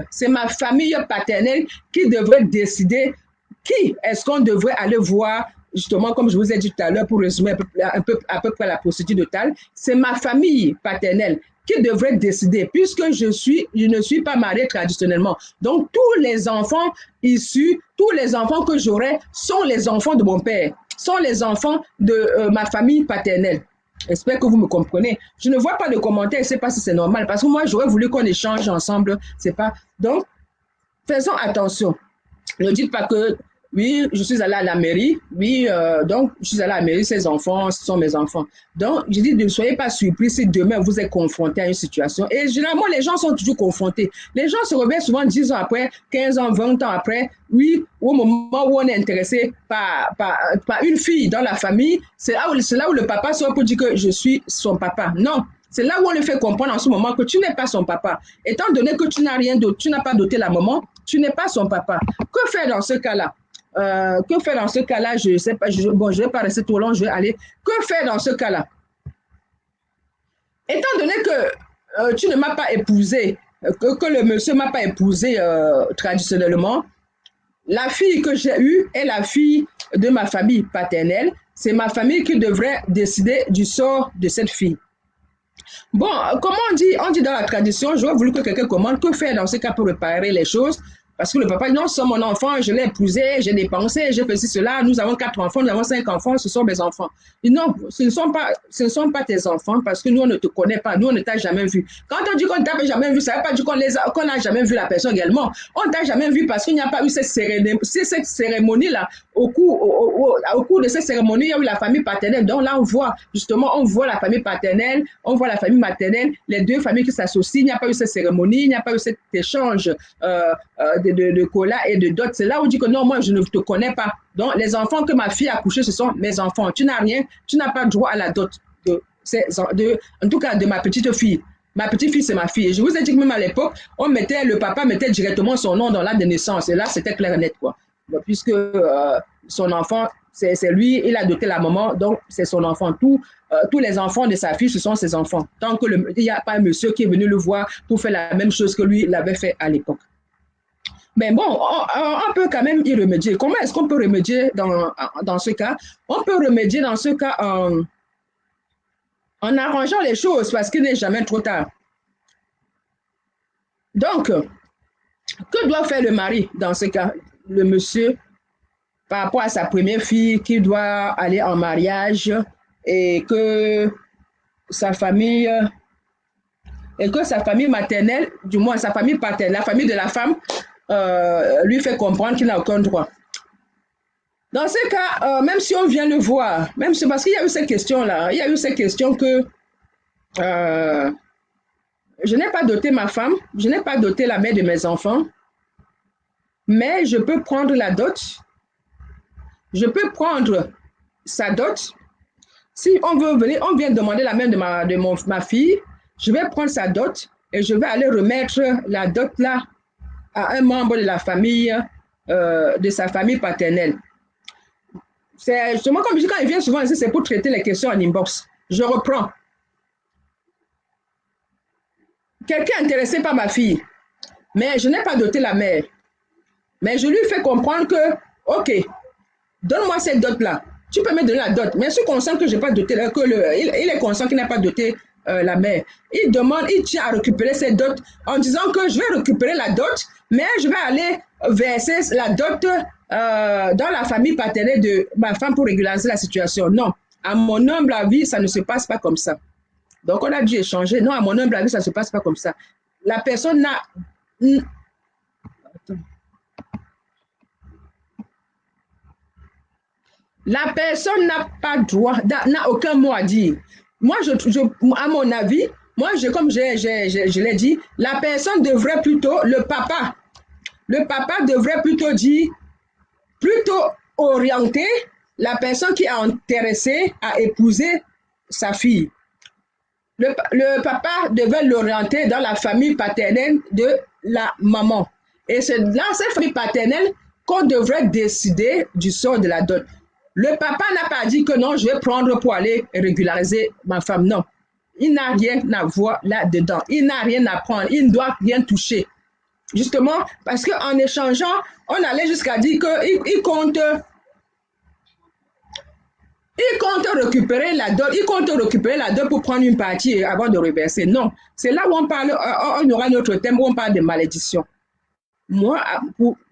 paternelle qui devrait décider qui est-ce qu'on devrait aller voir, justement, comme je vous ai dit tout à l'heure, pour résumer à peu près la procédure de Tal. C'est ma famille paternelle qui devrait décider, puisque je ne suis pas mariée traditionnellement. Donc, tous les enfants que j'aurai sont les enfants de mon père, sont les enfants de ma famille paternelle. J'espère que vous me comprenez. Je ne vois pas de commentaires, je ne sais pas si c'est normal, parce que moi, j'aurais voulu qu'on échange ensemble. C'est pas. Donc, faisons attention. Ne dites pas que oui, je suis allée à la mairie. Oui, donc, je suis allée à la mairie, ces enfants, ce sont mes enfants. Donc, je dis, ne soyez pas surpris si demain vous êtes confrontés à une situation. Et généralement, les gens sont toujours confrontés. Les gens se réveillent souvent 10 ans après, 15 ans, 20 ans après. Oui, au moment où on est intéressé par une fille dans la famille, c'est là où le papa sort pour dire que je suis son papa. Non. C'est là où on le fait comprendre en ce moment que tu n'es pas son papa. Étant donné que tu n'as rien d'autre, tu n'as pas doté la maman, tu n'es pas son papa. Que faire dans ce cas-là? Je ne sais pas, je ne vais pas rester trop long, je vais aller. Que faire dans ce cas-là? Étant donné que tu ne m'as pas épousé, que le monsieur ne m'a pas épousé traditionnellement, la fille que j'ai eue est la fille de ma famille paternelle. C'est ma famille qui devrait décider du sort de cette fille. Bon, comment on dit dans la tradition, j'aurais voulu que quelqu'un commande, que faire dans ce cas pour réparer les choses? Parce que le papa dit non, c'est mon enfant, je l'ai épousé, j'ai dépensé, j'ai fait cela, nous avons 4 enfants, nous avons 5 enfants, ce sont mes enfants. Et non, ce ne sont pas tes enfants parce que nous, on ne te connaît pas, nous, on ne t'a jamais vu. Quand on dit qu'on ne t'a jamais vu, ça ne veut pas dire qu'on n'a jamais vu la personne également. On ne t'a jamais vu parce qu'il n'y a pas eu cette cérémonie-là. Au cours de cette cérémonie, il y a eu la famille paternelle. Donc là, on voit la famille paternelle, on voit la famille maternelle, les deux familles qui s'associent. Il n'y a pas eu cette cérémonie, il n'y a pas eu cet échange de cola et de dot. C'est là où on dit que non, moi, je ne te connais pas. Donc, les enfants que ma fille a accouchés, ce sont mes enfants. Tu n'as rien, tu n'as pas droit à la dot en tout cas de ma petite fille. Ma petite fille, c'est ma fille. Et je vous ai dit que même à l'époque, le papa mettait directement son nom dans l'acte de naissance. Et là, c'était clair et net, quoi. Donc, puisque son enfant, c'est lui, il a doté la maman, donc c'est son enfant. Tous les enfants de sa fille, ce sont ses enfants. Tant qu'il n'y a pas un monsieur qui est venu le voir pour faire la même chose que lui l'avait fait à l'époque. Mais bon, on peut quand même y remédier. Comment est-ce qu'on peut remédier dans ce cas? On peut remédier dans ce cas en arrangeant les choses parce qu'il n'est jamais trop tard. Donc, que doit faire le mari dans ce cas? Le monsieur, par rapport à sa première fille qui doit aller en mariage et que sa famille maternelle, du moins sa famille paternelle, la famille de la femme, lui fait comprendre qu'il n'a aucun droit. Dans ce cas, même si on vient le voir, même si, parce qu'il y a eu cette question-là, il y a eu cette question que je n'ai pas doté ma femme, je n'ai pas doté la mère de mes enfants, mais je peux prendre la dot, je peux prendre sa dot. Si on veut venir, on vient demander la main de ma fille, je vais prendre sa dot et je vais aller remettre la dot là à un membre de la famille, de sa famille paternelle. C'est justement comme je dis, quand il vient souvent ici, c'est pour traiter les questions en inbox. Je reprends. Quelqu'un intéressé par ma fille, mais je n'ai pas doté la mère. Mais je lui fais comprendre que, ok, donne-moi cette dot-là. Tu peux me donner la dot, mais je suis conscient que je n'ai pas doté, il est conscient qu'il n'a pas doté la mère. Il tient à récupérer cette dot en disant que je vais récupérer la dot, mais je vais aller verser la dot dans la famille paternelle de ma femme pour régulariser la situation. Non, à mon humble avis, ça ne se passe pas comme ça. Donc, on a dû échanger. Non, à mon humble avis, ça ne se passe pas comme ça. La personne n'a... La personne n'a pas droit, n'a aucun mot à dire. Moi, à mon avis, comme je l'ai dit, la personne devrait plutôt, le papa devrait plutôt dire, plutôt orienter la personne qui est intéressée à épouser sa fille. Le papa devait l'orienter dans la famille paternelle de la maman. Et c'est dans cette famille paternelle qu'on devrait décider du sort de la dot. Le papa n'a pas dit que non, je vais prendre pour aller régulariser ma femme. Non, il n'a rien à voir là-dedans. Il n'a rien à prendre. Il ne doit rien toucher. Justement, parce qu'en échangeant, on allait jusqu'à dire qu'il compte récupérer la dot. Il compte récupérer la dot pour prendre une partie avant de reverser. Non, c'est là où on aura notre thème où on parle de malédiction. Moi,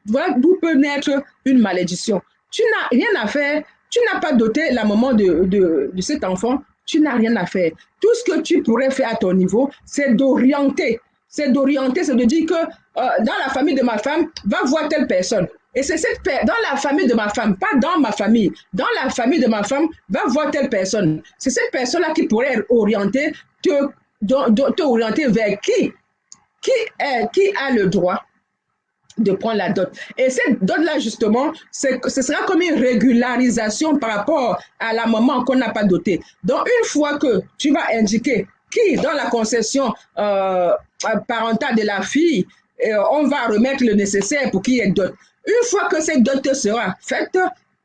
voilà d'où peut naître une malédiction. Tu n'as rien à faire. Tu n'as pas doté la maman de cet enfant. Tu n'as rien à faire. Tout ce que tu pourrais faire à ton niveau, c'est d'orienter. C'est de dire que dans la famille de ma femme, va voir telle personne. Et c'est dans la famille de ma femme, pas dans ma famille. Dans la famille de ma femme, va voir telle personne. C'est cette personne-là qui pourrait orienter, te orienter vers qui a le droit de prendre la dot. Et cette dot-là, justement, ce sera comme une régularisation par rapport à la maman qu'on n'a pas dotée. Donc, une fois que tu vas indiquer qui, dans la concession parentale de la fille, on va remettre le nécessaire pour qu'il y ait dot. Une fois que cette dot sera faite,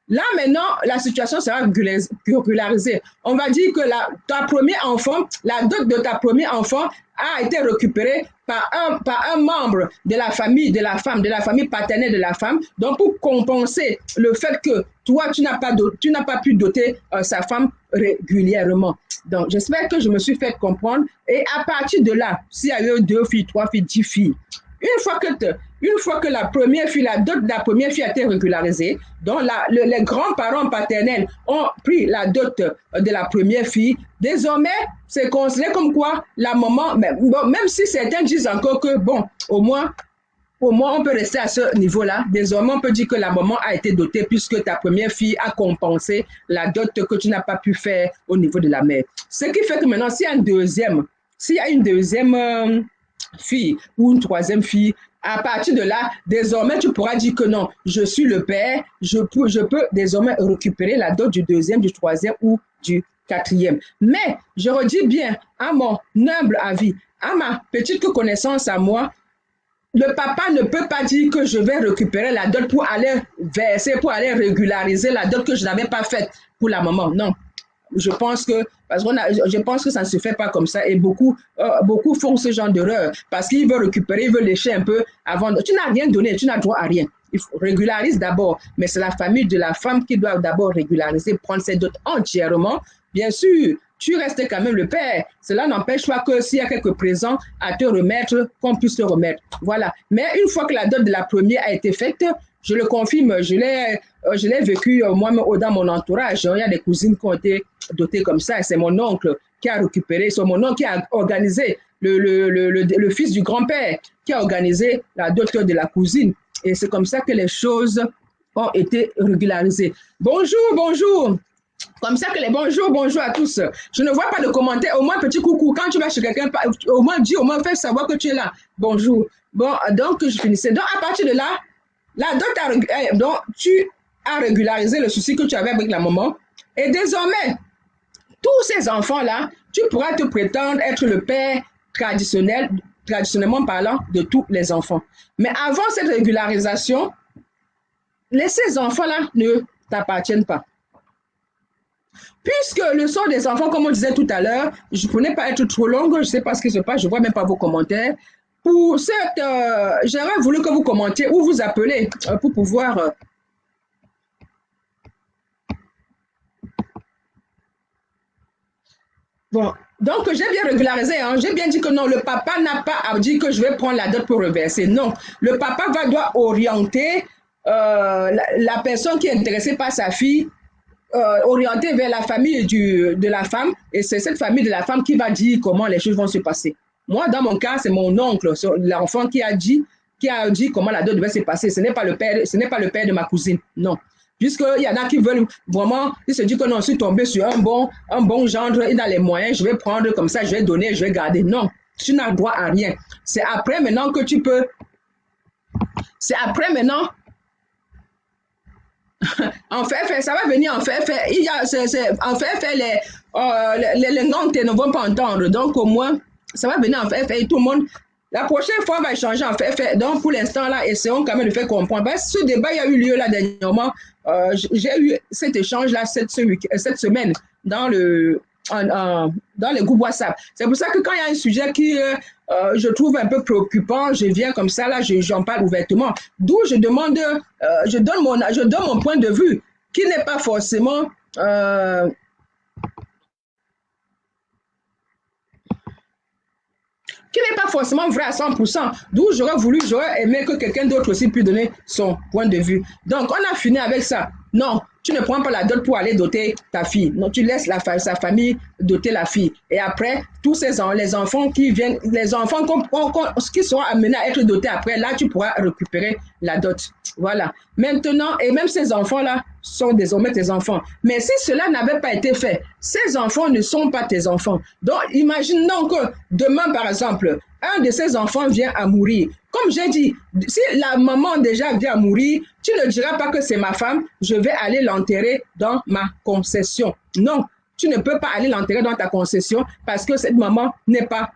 là, maintenant, la situation sera régularisée. On va dire que ta première enfant, la dot de ta première enfant a été récupérée par un membre de la famille de la femme, de la famille paternelle de la femme. Donc, pour compenser le fait que toi, tu n'as pas pu doter sa femme régulièrement. Donc, j'espère que je me suis fait comprendre. Et à partir de là, s'il y a eu 2 filles, 3 filles, 10 filles, Une fois que la première fille, la dot de la première fille a été régularisée, donc les grands-parents paternels ont pris la dot de la première fille, désormais, c'est considéré comme quoi la maman, bon, même si certains disent encore que, bon, au moins, on peut rester à ce niveau-là. Désormais, on peut dire que la maman a été dotée puisque ta première fille a compensé la dot que tu n'as pas pu faire au niveau de la mère. Ce qui fait que maintenant, s'il y a une deuxième fille ou une troisième fille, à partir de là, désormais, tu pourras dire que non, je suis le père, je peux désormais récupérer la dot du deuxième, du troisième ou du quatrième. Mais, je redis bien, à mon humble avis, à ma petite connaissance à moi, le papa ne peut pas dire que je vais récupérer la dot pour aller verser, pour aller régulariser la dot que je n'avais pas faite pour la maman. Non. Je pense que ça ne se fait pas comme ça et beaucoup font ce genre d'erreur parce qu'ils veulent récupérer, ils veulent lécher un peu avant. Tu n'as rien donné, tu n'as droit à rien. Il faut régularise d'abord, mais c'est la famille de la femme qui doit d'abord régulariser, prendre ses dots entièrement. Bien sûr, tu restes quand même le père. Cela n'empêche pas que s'il y a quelques présents à te remettre, qu'on puisse te remettre. Voilà. Mais une fois que la dot de la première a été faite, je le confirme, je l'ai vécu moi-même dans mon entourage. Il y a des cousines qui ont été dotées comme ça. Et c'est mon oncle qui a récupéré, c'est mon oncle qui a organisé, le fils du grand-père, qui a organisé la dot de la cousine. Et c'est comme ça que les choses ont été régularisées. Bonjour, bonjour. Comme ça que les bonjour à tous. Je ne vois pas de commentaires. Au moins, petit coucou. Quand tu vas chez quelqu'un, au moins, fais savoir que tu es là. Bonjour. Bon, donc, je finissais. Donc, à partir de là, donc, tu as régularisé le souci que tu avais avec la maman. Et désormais, tous ces enfants-là, tu pourras te prétendre être le père traditionnellement parlant, de tous les enfants. Mais avant cette régularisation, ces enfants-là ne t'appartiennent pas. Puisque le sort des enfants, comme on disait tout à l'heure, je ne pourrais pas être trop longue, je ne sais pas ce qui se passe, je ne vois même pas vos commentaires. Pour cette, j'aurais voulu que vous commentiez ou vous appelez pour pouvoir... Bon, donc j'ai bien régularisé, hein. J'ai bien dit que non, le papa n'a pas à dire que je vais prendre la dot pour reverser. Non, le papa doit orienter la personne qui est intéressée par sa fille, orientée vers la famille de la femme, et c'est cette famille de la femme qui va dire comment les choses vont se passer. Moi, dans mon cas, c'est mon oncle, l'enfant qui a dit comment la dot devait se passer. Ce n'est pas le père de ma cousine, non. Puisqu'il y en a qui veulent vraiment, ils se disent que non, je suis tombé sur un bon gendre, il a les moyens, je vais prendre comme ça, je vais donner, je vais garder. Non, tu n'as droit à rien. C'est après maintenant que tu peux. C'est après maintenant. En fait, ça va venir en fait. Il y a, en fait, les langues ne vont pas entendre. Donc, au moins, ça va venir en fait. Et tout le monde. La prochaine fois, on va échanger en fait. Donc, pour l'instant, là, essayons quand même de faire comprendre. Ben, ce débat, il y a eu lieu là dernièrement. J'ai eu cet échange-là cette semaine dans les groupes WhatsApp. C'est pour ça que quand il y a un sujet qui je trouve un peu préoccupant, je viens comme ça, là, j'en parle ouvertement. D'où je demande, je donne mon point de vue, qui n'est pas forcément... qui n'est pas forcément vrai à 100%, d'où j'aurais aimé que quelqu'un d'autre aussi puisse donner son point de vue. Donc, on a fini avec ça. Non, tu ne prends pas la dot pour aller doter ta fille. Non, tu laisses sa famille doter la fille. Et après, tous les enfants qui viennent, les enfants qui seront amenés à être dotés après, là, tu pourras récupérer la dot. Voilà. Maintenant, et même ces enfants-là sont désormais tes enfants. Mais si cela n'avait pas été fait, ces enfants ne sont pas tes enfants. Donc, imaginons que demain, par exemple, un de ces enfants vient à mourir. Comme j'ai dit, si la maman déjà vient à mourir, tu ne diras pas que c'est ma femme, je vais aller l'enterrer dans ma concession. Non, tu ne peux pas aller l'enterrer dans ta concession parce que cette maman n'est pas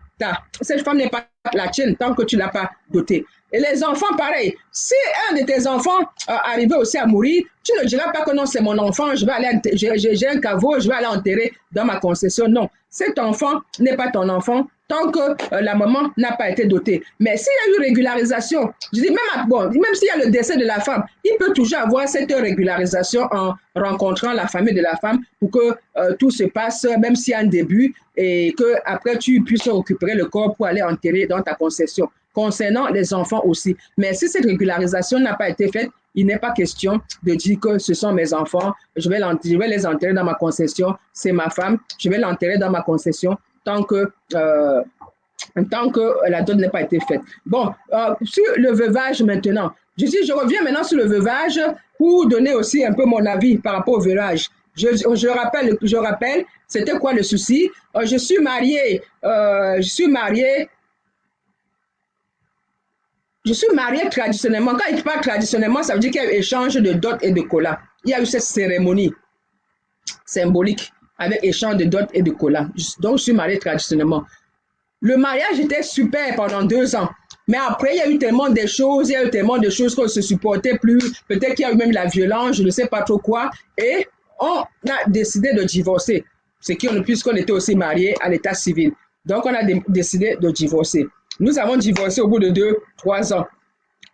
cette femme n'est pas la tienne tant que tu ne l'as pas dotée. Et les enfants, pareil. Si un de tes enfants arrivait aussi à mourir, tu ne diras pas que non, c'est mon enfant, j'ai un caveau, je vais aller enterrer dans ma concession. Non, cet enfant n'est pas ton enfant tant que la maman n'a pas été dotée. Mais s'il y a eu régularisation, je dis même s'il y a le décès de la femme, il peut toujours avoir cette régularisation en rencontrant la famille de la femme pour que tout se passe, même s'il y a un début, et que après tu puisses récupérer le corps pour aller enterrer dans ta concession. concernant les enfants aussi. Mais si cette régularisation n'a pas été faite, il n'est pas question de dire que ce sont mes enfants, je vais les enterrer dans ma concession, c'est ma femme, je vais l'enterrer dans ma concession tant que la dot n'a pas été faite. Bon, sur le veuvage maintenant, je reviens maintenant sur le veuvage pour donner aussi un peu mon avis par rapport au veuvage. Je rappelle, c'était quoi le souci? Je suis mariée traditionnellement. Quand il parle traditionnellement, ça veut dire qu'il y a eu échange de dot et de cola. Il y a eu cette cérémonie symbolique avec échange de dot et de cola. Donc, je suis mariée traditionnellement. Le mariage était super pendant 2 ans. Mais après, il y a eu tellement de choses, qu'on ne se supportait plus. Peut-être qu'il y a eu même la violence, je ne sais pas trop quoi. Et on a décidé de divorcer. Puisqu'on était aussi mariés à l'état civil. Donc, on a décidé de divorcer. Nous avons divorcé au bout de 2-3 ans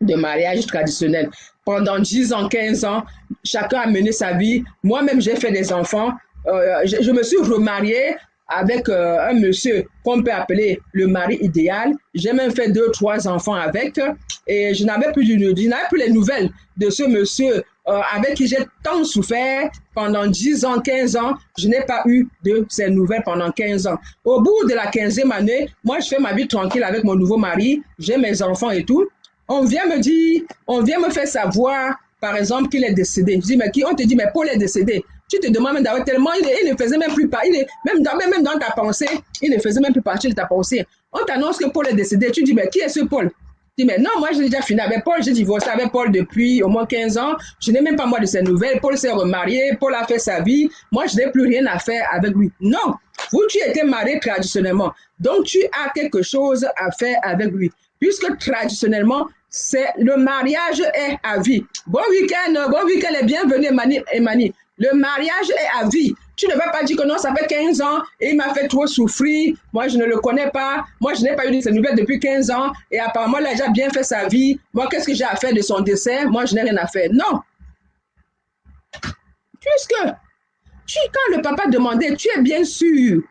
de mariage traditionnel. Pendant 10 ans, 15 ans, chacun a mené sa vie. Moi-même, j'ai fait des enfants. Je me suis remariée avec un monsieur qu'on peut appeler le mari idéal. J'ai même fait 2-3 enfants avec. Et je n'avais plus les nouvelles de ce monsieur avec qui j'ai tant souffert pendant 10 ans, 15 ans. Je n'ai pas eu de ces nouvelles pendant 15 ans. Au bout de la 15e année, moi, je fais ma vie tranquille avec mon nouveau mari. J'ai mes enfants et tout. On vient me faire savoir, par exemple, qu'il est décédé. Je dis, mais on te dit, mais Paul est décédé. Tu te demandes même d'avoir tellement, il ne faisait même plus partie, même dans ta pensée, il ne faisait même plus partie de ta pensée. On t'annonce que Paul est décédé. Tu dis, mais qui est ce Paul? Je dis, mais non, moi, j'ai déjà fini avec Paul. J'ai divorcé avec Paul depuis au moins 15 ans. Je n'ai même pas moi de ses nouvelles. Paul s'est remarié. Paul a fait sa vie. Moi, je n'ai plus rien à faire avec lui. Non. Vous, tu étais marié traditionnellement. Donc, tu as quelque chose à faire avec lui. Puisque traditionnellement, le mariage est à vie. Bon week-end et bienvenue, Emani. Le mariage est à vie. Tu ne vas pas dire que non, ça fait 15 ans et il m'a fait trop souffrir. Moi, je ne le connais pas. Moi, je n'ai pas eu de ses nouvelles depuis 15 ans et apparemment, il a déjà bien fait sa vie. Moi, qu'est-ce que j'ai à faire de son décès? Moi, je n'ai rien à faire. Non. Puisque, quand le papa demandait, tu es bien sûr,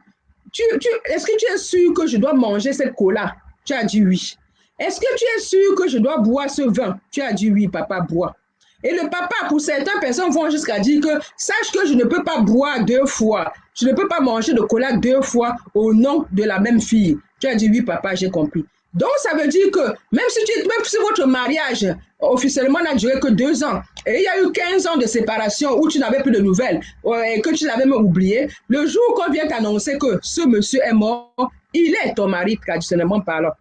est-ce que tu es sûr que je dois manger cette cola? Tu as dit oui. Est-ce que tu es sûr que je dois boire ce vin? Tu as dit oui, papa, bois. Et le papa, pour certaines personnes, vont jusqu'à dire que sache que je ne peux pas boire 2 fois. Je ne peux pas manger de cola 2 fois au nom de la même fille. Tu as dit oui, papa, j'ai compris. Donc, ça veut dire que même si votre mariage officiellement n'a duré que 2 ans, et il y a eu 15 ans de séparation où tu n'avais plus de nouvelles, et que tu l'avais même oublié, le jour qu'on vient t'annoncer que ce monsieur est mort, il est ton mari traditionnellement parlant.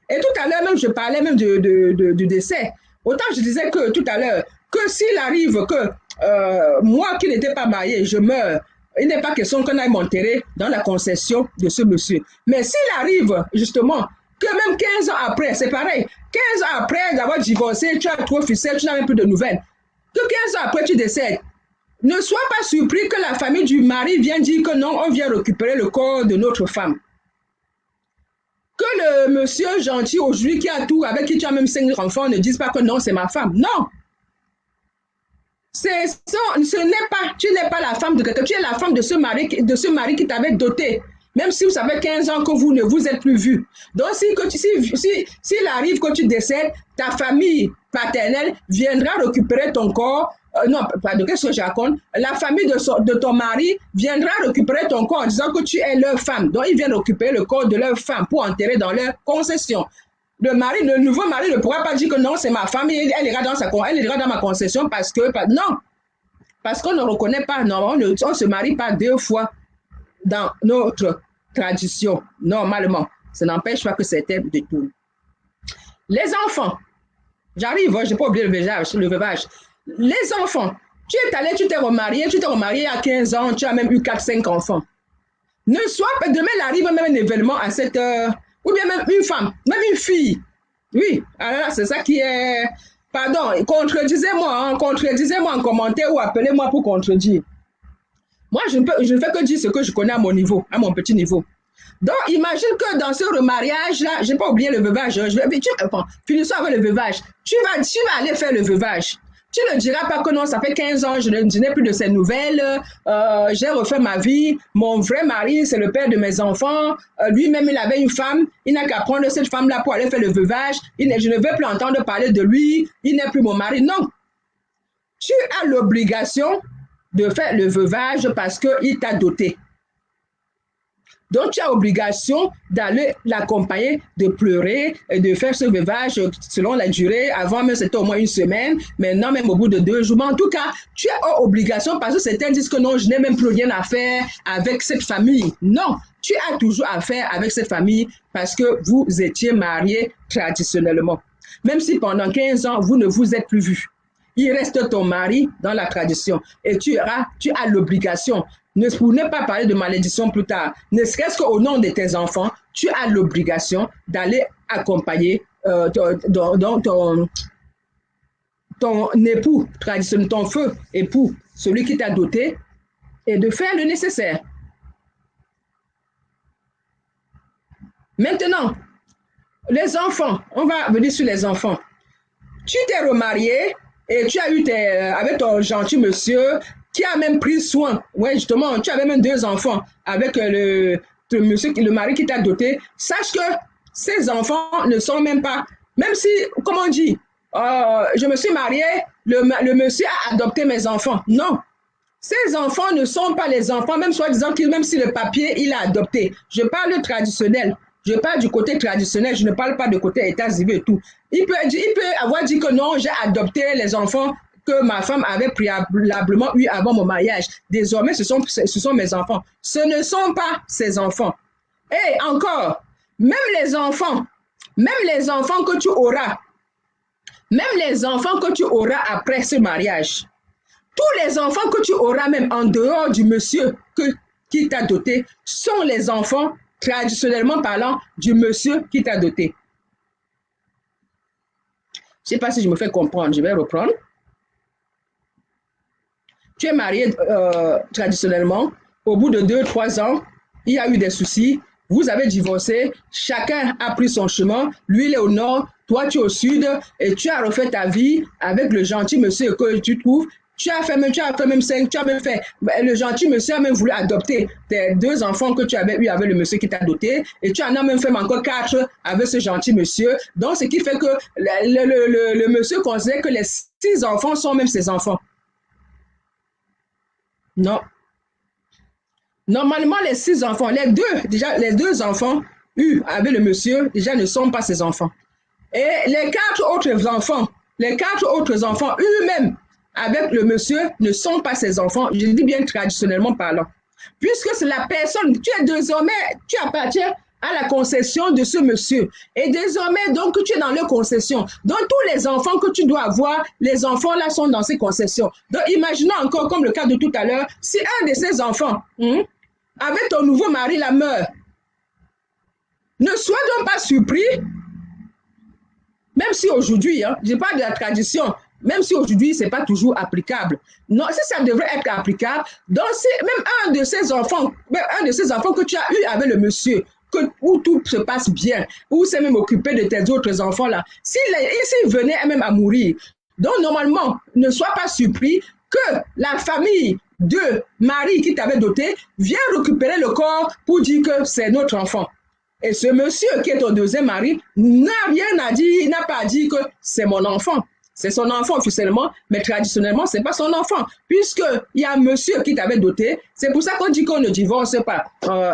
Et tout à l'heure même, je parlais même du décès. Autant je disais que tout à l'heure, que s'il arrive que moi qui n'étais pas mariée, je meurs, il n'est pas question qu'on aille m'enterrer dans la concession de ce monsieur. Mais s'il arrive justement que même 15 ans après, c'est pareil, 15 ans après d'avoir divorcé, tu as trop ficelle, tu n'as même plus de nouvelles, que 15 ans après tu décèdes, ne sois pas surpris que la famille du mari vienne dire que non, on vient récupérer le corps de notre femme. Que le monsieur gentil aujourd'hui qui a tout, avec qui tu as même 5 enfants, ne dise pas que non, c'est ma femme. Non. Tu n'es pas la femme de quelqu'un, tu es la femme de ce mari qui t'avait doté. Même si vous avez 15 ans que vous ne vous êtes plus vus. Donc, s'il arrive que tu décèdes, ta famille paternelle viendra récupérer ton corps. Non, pardon, qu'est-ce que je raconte? La famille de ton mari viendra récupérer ton corps en disant que tu es leur femme. Donc, ils viennent récupérer le corps de leur femme pour enterrer dans leur concession. Le nouveau mari ne pourra pas dire que non, c'est ma femme, elle ira dans ma concession parce que... Non, parce qu'on ne reconnaît pas, non, on ne se marie pas 2 fois dans notre tradition, normalement. Ça n'empêche pas que c'était de tout. Les enfants, j'arrive, je n'ai pas oublié le veuvage. Les enfants, tu t'es remarié à 15 ans, tu as même eu 4-5 enfants. Ne sois pas, demain il arrive même un événement à cette heure, ou bien même une femme, même une fille. Oui, alors c'est ça qui est... Pardon, contredisez-moi en commentaire ou appelez-moi pour contredire. Moi, je ne fais que dire ce que je connais à mon niveau, à mon petit niveau. Donc, imagine que dans ce remariage-là, je n'ai pas oublié le veuvage. Finissons avec le veuvage. Tu vas aller faire le veuvage. Tu ne diras pas que non, ça fait 15 ans, je n'ai plus de ces nouvelles, j'ai refait ma vie, mon vrai mari, c'est le père de mes enfants, lui-même, il avait une femme, il n'a qu'à prendre cette femme-là pour aller faire le veuvage, je ne veux plus entendre parler de lui, il n'est plus mon mari. Non, tu as l'obligation de faire le veuvage parce qu'il t'a doté. Donc, tu as obligation d'aller l'accompagner, de pleurer et de faire ce veuvage selon la durée. Avant, même, c'était au moins une semaine. Maintenant, même au bout de 2 jours. Mais en tout cas, tu as obligation parce que certains disent que non, je n'ai même plus rien à faire avec cette famille. Non, tu as toujours à faire avec cette famille parce que vous étiez mariés traditionnellement. Même si pendant 15 ans, vous ne vous êtes plus vus. Il reste ton mari dans la tradition et tu as l'obligation, pour ne pas parler de malédiction plus tard, ne serait-ce qu'au nom de tes enfants, tu as l'obligation d'aller accompagner ton époux traditionnel, ton feu époux, celui qui t'a doté, et de faire le nécessaire. Maintenant, les enfants, on va venir sur les enfants. Tu t'es remarié et tu as eu avec ton gentil monsieur qui a même pris soin. Ouais, justement, tu avais même 2 enfants avec le mari qui t'a doté. Sache que ces enfants ne sont même pas, même si, comme on dit, je me suis mariée, le monsieur a adopté mes enfants. Non. Ces enfants ne sont pas les enfants, même soi-disant même si le papier, il a adopté. Je parle traditionnel. Je parle du côté traditionnel, je ne parle pas du côté état civil et tout. Il peut avoir dit que non, j'ai adopté les enfants que ma femme avait préalablement eu avant mon mariage. Désormais, ce sont mes enfants. Ce ne sont pas ses enfants. Et encore, même les enfants que tu auras, après ce mariage, tous les enfants que tu auras même en dehors du monsieur qui t'a doté sont les enfants traditionnellement parlant, du monsieur qui t'a doté. Je ne sais pas si je me fais comprendre, je vais reprendre. Tu es marié traditionnellement, au bout de 2-3 ans, il y a eu des soucis, vous avez divorcé, chacun a pris son chemin, lui il est au nord, toi tu es au sud, et tu as refait ta vie avec le gentil monsieur que tu trouves. Tu as fait même 5, tu as même fait, le gentil monsieur a même voulu adopter tes 2 enfants que tu avais eu avec le monsieur qui t'a doté, et tu en as même fait encore 4 avec ce gentil monsieur. Donc, ce qui fait que le monsieur considère que les 6 enfants sont même ses enfants. Non. Normalement, les 6 enfants, les 2 enfants eus avec le monsieur, déjà ne sont pas ses enfants. Et les 4 autres enfants eux-mêmes avec le monsieur ne sont pas ses enfants, je dis bien traditionnellement parlant. Puisque c'est la personne, tu appartiens à la concession de ce monsieur. Et désormais, donc, tu es dans leur concession. Donc, tous les enfants que tu dois avoir, les enfants là sont dans ces concessions. Donc, imaginons encore, comme le cas de tout à l'heure, si un de ces enfants, avec ton nouveau mari, la meurt, ne sois donc pas surpris, même si aujourd'hui, je parle de la tradition, même si aujourd'hui, ce n'est pas toujours applicable. Non, si ça devrait être applicable, donc si même un de ces enfants que tu as eu avec le monsieur, où tout se passe bien, où c'est même occupé de tes autres enfants là, s'il venait même à mourir, donc normalement, ne sois pas surpris que la famille de Marie qui t'avait doté vient récupérer le corps pour dire que c'est notre enfant. Et ce monsieur qui est ton 2e mari n'a rien à dire, il n'a pas dit que c'est mon enfant. C'est son enfant officiellement, mais traditionnellement, ce n'est pas son enfant. Puisqu'il y a un monsieur qui t'avait doté, c'est pour ça qu'on dit qu'on ne divorce pas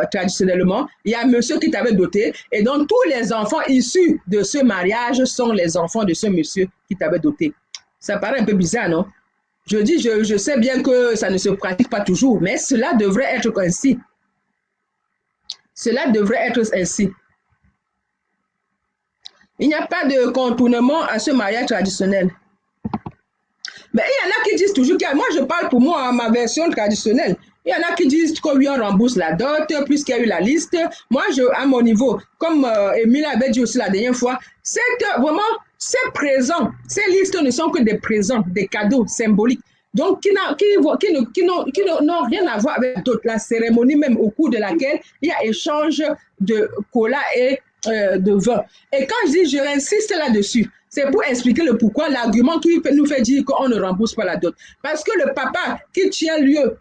traditionnellement. Il y a un monsieur qui t'avait doté, et donc tous les enfants issus de ce mariage sont les enfants de ce monsieur qui t'avait doté. Ça paraît un peu bizarre, non? Je sais bien que ça ne se pratique pas toujours, mais cela devrait être ainsi. Cela devrait être ainsi. Il n'y a pas de contournement à ce mariage traditionnel. Mais il y en a qui disent toujours que, moi je parle pour moi, ma version traditionnelle. Il y en a qui disent que oui, on rembourse la dot, puisqu'il y a eu la liste. Moi, à mon niveau, comme Émile avait dit aussi la dernière fois, c'est vraiment, ces présents, ces listes ne sont que des présents, des cadeaux symboliques. Donc, qui n'ont rien à voir avec la cérémonie même au cours de laquelle il y a échange de cola et de vin. Et quand je dis, je insiste là-dessus, C'est pour expliquer le pourquoi, l'argument qui nous fait dire qu'on ne rembourse pas la dot. Parce que le papa qui tient lieu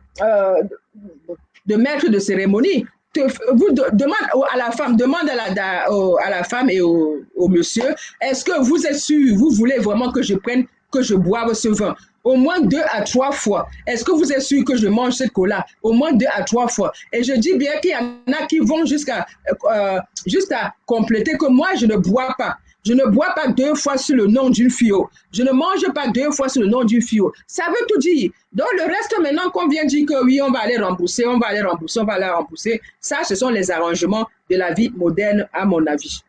de maître de cérémonie demande à la femme, demande à la femme et au monsieur, est-ce que vous êtes sûr, vous voulez vraiment que je prenne, que je boive ce vin? Au moins 2 à 3 fois. Est-ce que vous êtes sûr que je mange cette cola? Au moins 2 à 3 fois. Et je dis bien qu'il y en a qui vont jusqu'à compléter que moi, je ne bois pas. Je ne bois pas 2 fois sur le nom d'une fille. Je ne mange pas 2 fois sur le nom d'une fille. Ça veut tout dire. Donc, le reste, maintenant qu'on vient dire que oui, on va aller rembourser, on va aller rembourser, on va aller rembourser, ça, ce sont les arrangements de la vie moderne, à mon avis.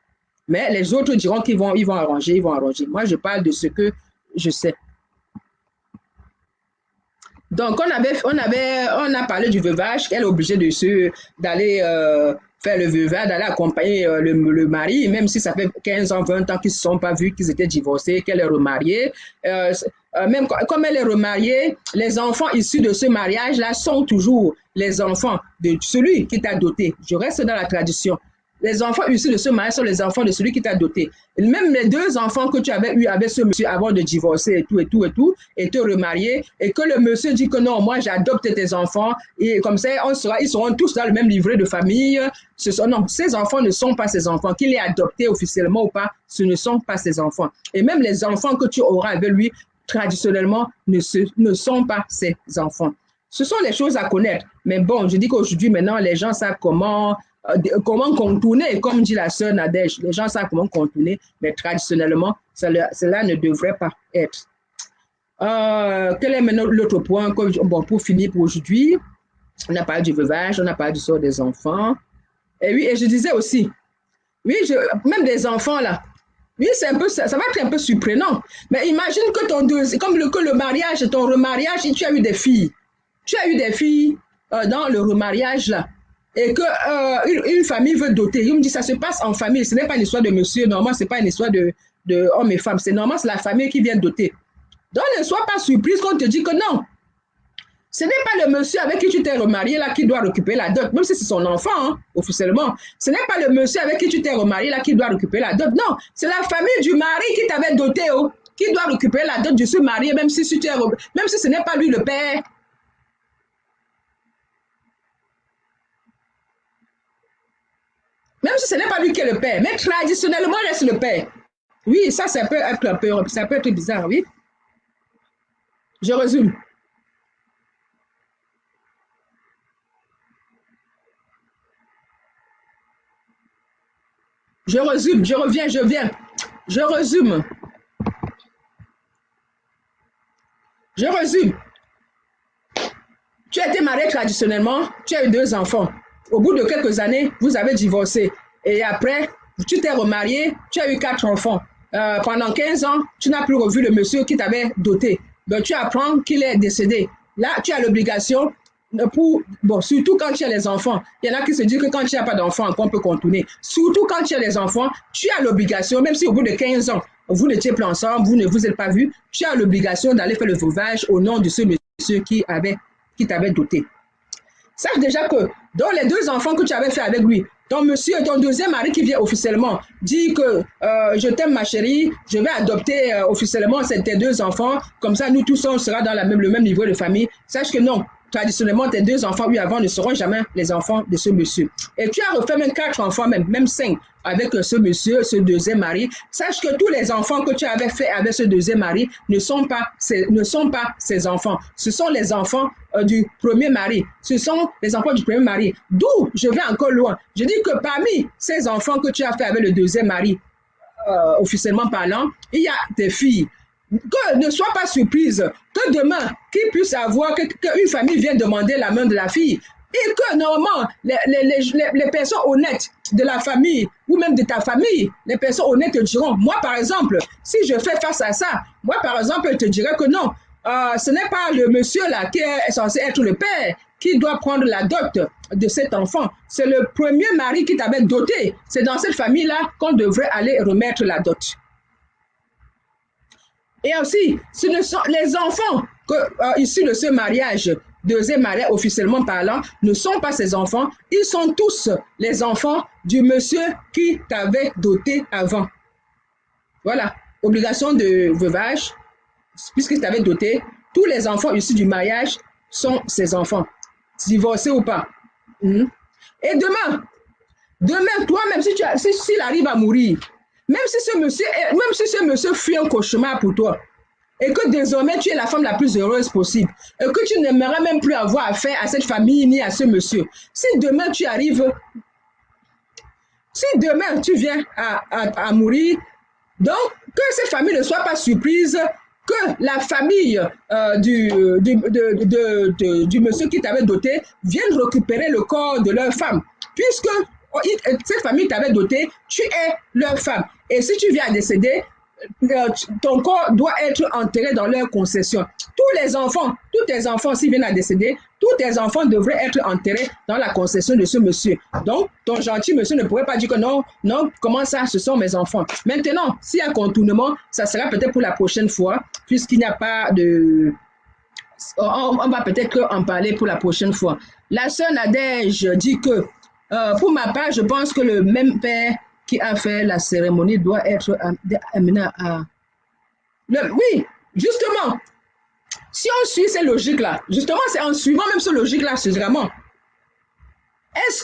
Mais les autres diront qu'ils vont arranger, ils vont arranger. Moi, je parle de ce que je sais. Donc, on a parlé du veuvage, qu'elle est obligée d'aller faire le veuvage, d'aller accompagner le mari, même si ça fait 15 ans, 20 ans qu'ils ne se sont pas vus, qu'ils étaient divorcés, qu'elle est remariée. Même comme elle est remariée, les enfants issus de ce mariage-là sont toujours les enfants de celui qui t'a doté. Je reste dans la tradition. Les enfants issus de ce mariage sont les enfants de celui qui t'a doté. Même les 2 enfants que tu avais eu avec ce monsieur avant de divorcer et tout, et te remarier, et que le monsieur dit que non, moi j'adopte tes enfants, et comme ça, ils seront tous dans le même livret de famille. Non, ces enfants ne sont pas ses enfants. Qu'il ait adopté officiellement ou pas, ce ne sont pas ses enfants. Et même les enfants que tu auras avec lui, traditionnellement, ne sont pas ses enfants. Ce sont les choses à connaître. Mais bon, je dis qu'aujourd'hui, maintenant, les gens savent comment contourner, comme dit la sœur Nadège. Les gens savent comment contourner, mais traditionnellement, cela ne devrait pas être. Quel est maintenant l'autre point? Bon, pour finir pour aujourd'hui, on a parlé du veuvage, on a parlé du sort des enfants. Et oui, et je disais aussi, oui, même des enfants là, oui, ça va être un peu surprenant. Mais imagine que que le mariage, ton remariage, tu as eu des filles. Tu as eu des filles dans le remariage là. Et qu'une famille veut doter. Il me dit, ça se passe en famille. Ce n'est pas une histoire de monsieur. Normalement, ce n'est pas une histoire de hommes et femmes. C'est normal, c'est la famille qui vient doter. Donc, ne sois pas surprise quand on te dit que non. Ce n'est pas le monsieur avec qui tu t'es remarié là qui doit récupérer la dot, même si c'est son enfant, hein, officiellement. Ce n'est pas le monsieur avec qui tu t'es remarié là qui doit récupérer la dot. Non, c'est la famille du mari qui t'avait doté, qui doit récupérer la dot de ce mari, même si ce n'est pas lui le père. Même si ce n'est pas lui qui est le père, mais traditionnellement, il reste le père. Oui, ça peut être bizarre, oui. Je résume. Je résume. Tu as été marié traditionnellement, tu as eu 2 enfants. Au bout de quelques années, vous avez divorcé. Et après, tu t'es remarié, tu as eu 4 enfants. Pendant 15 ans, tu n'as plus revu le monsieur qui t'avait doté. Donc, tu apprends qu'il est décédé. Là, tu as l'obligation surtout quand tu as les enfants. Il y en a qui se disent que quand tu n'as pas d'enfants, on peut contourner. Surtout quand tu as les enfants, tu as l'obligation, même si au bout de 15 ans, vous n'étiez plus ensemble, vous ne vous êtes pas vus, tu as l'obligation d'aller faire le veuvage au nom de ce monsieur qui t'avait doté. Sache déjà que dans les 2 enfants que tu avais fait avec lui, ton monsieur, ton deuxième mari qui vient officiellement, dit que je t'aime ma chérie, je vais adopter officiellement tes 2 enfants, comme ça nous tous on sera dans le même niveau de famille. Sache que non, traditionnellement tes 2 enfants eu avant ne seront jamais les enfants de ce monsieur. Et tu as refait même 4 enfants, même 5 avec ce monsieur, ce deuxième mari. Sache que tous les enfants que tu avais fait avec ce deuxième mari ne sont pas ses enfants. Ce sont les enfants du premier mari. Ce sont les enfants du premier mari. D'où je vais encore loin. Je dis que parmi ces enfants que tu as fait avec le deuxième mari, officiellement parlant, il y a des filles. Que ne sois pas surprise que demain, qu'il puisse avoir qu'une famille vienne demander la main de la fille. Et que normalement, les personnes honnêtes de la famille ou même de ta famille, les personnes honnêtes te diront, moi par exemple, si je fais face à ça, moi par exemple, je te dirais que non, ce n'est pas le monsieur là qui est censé être le père qui doit prendre la dot de cet enfant. C'est le premier mari qui t'avait doté. C'est dans cette famille-là qu'on devrait aller remettre la dot. Et aussi, les enfants issus de ce mariage, deuxième mariage officiellement parlant, ne sont pas ses enfants. Ils sont tous les enfants du monsieur qui t'avait doté avant. Voilà. obligation de veuvage, puisque tu avais doté, tous les enfants issus du mariage sont ses enfants, divorcés ou pas. Et demain, toi-même, s'il arrive à mourir, même si ce monsieur fut un cauchemar pour toi, et que désormais tu es la femme la plus heureuse possible, et que tu n'aimerais même plus avoir affaire à cette famille ni à ce monsieur, si demain tu viens à mourir, donc que cette famille ne soit pas surprise que la famille du monsieur qui t'avait doté vienne récupérer le corps de leur femme, puisque cette famille t'avait doté, tu es leur femme. Et si tu viens à décéder, ton corps doit être enterré dans leur concession. Tous tes enfants, s'ils viennent à décéder, tous tes enfants devraient être enterrés dans la concession de ce monsieur. Donc, ton gentil monsieur ne pourrait pas dire que non, comment ça, ce sont mes enfants. Maintenant, s'il y a contournement, ça sera peut-être pour la prochaine fois, puisqu'il n'y a pas de... On va peut-être en parler pour la prochaine fois. La sœur Nadège dit que, pour ma part, je pense que le même père qui a fait la cérémonie doit être amené à... Oui, justement, si on suit ces logiques-là, justement, c'est en suivant même ces logiques-là, c'est vraiment... Est-ce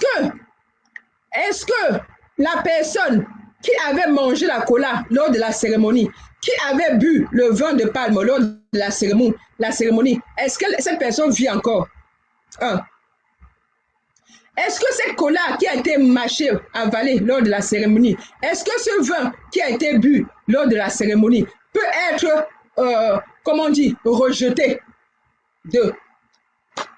que la personne qui avait mangé la cola lors de la cérémonie, qui avait bu le vin de palme lors de la cérémonie, est-ce que cette personne vit encore? Est-ce que cette cola qui a été mâchée, avalée lors de la cérémonie, est-ce que ce vin qui a été bu lors de la cérémonie peut être, rejeté?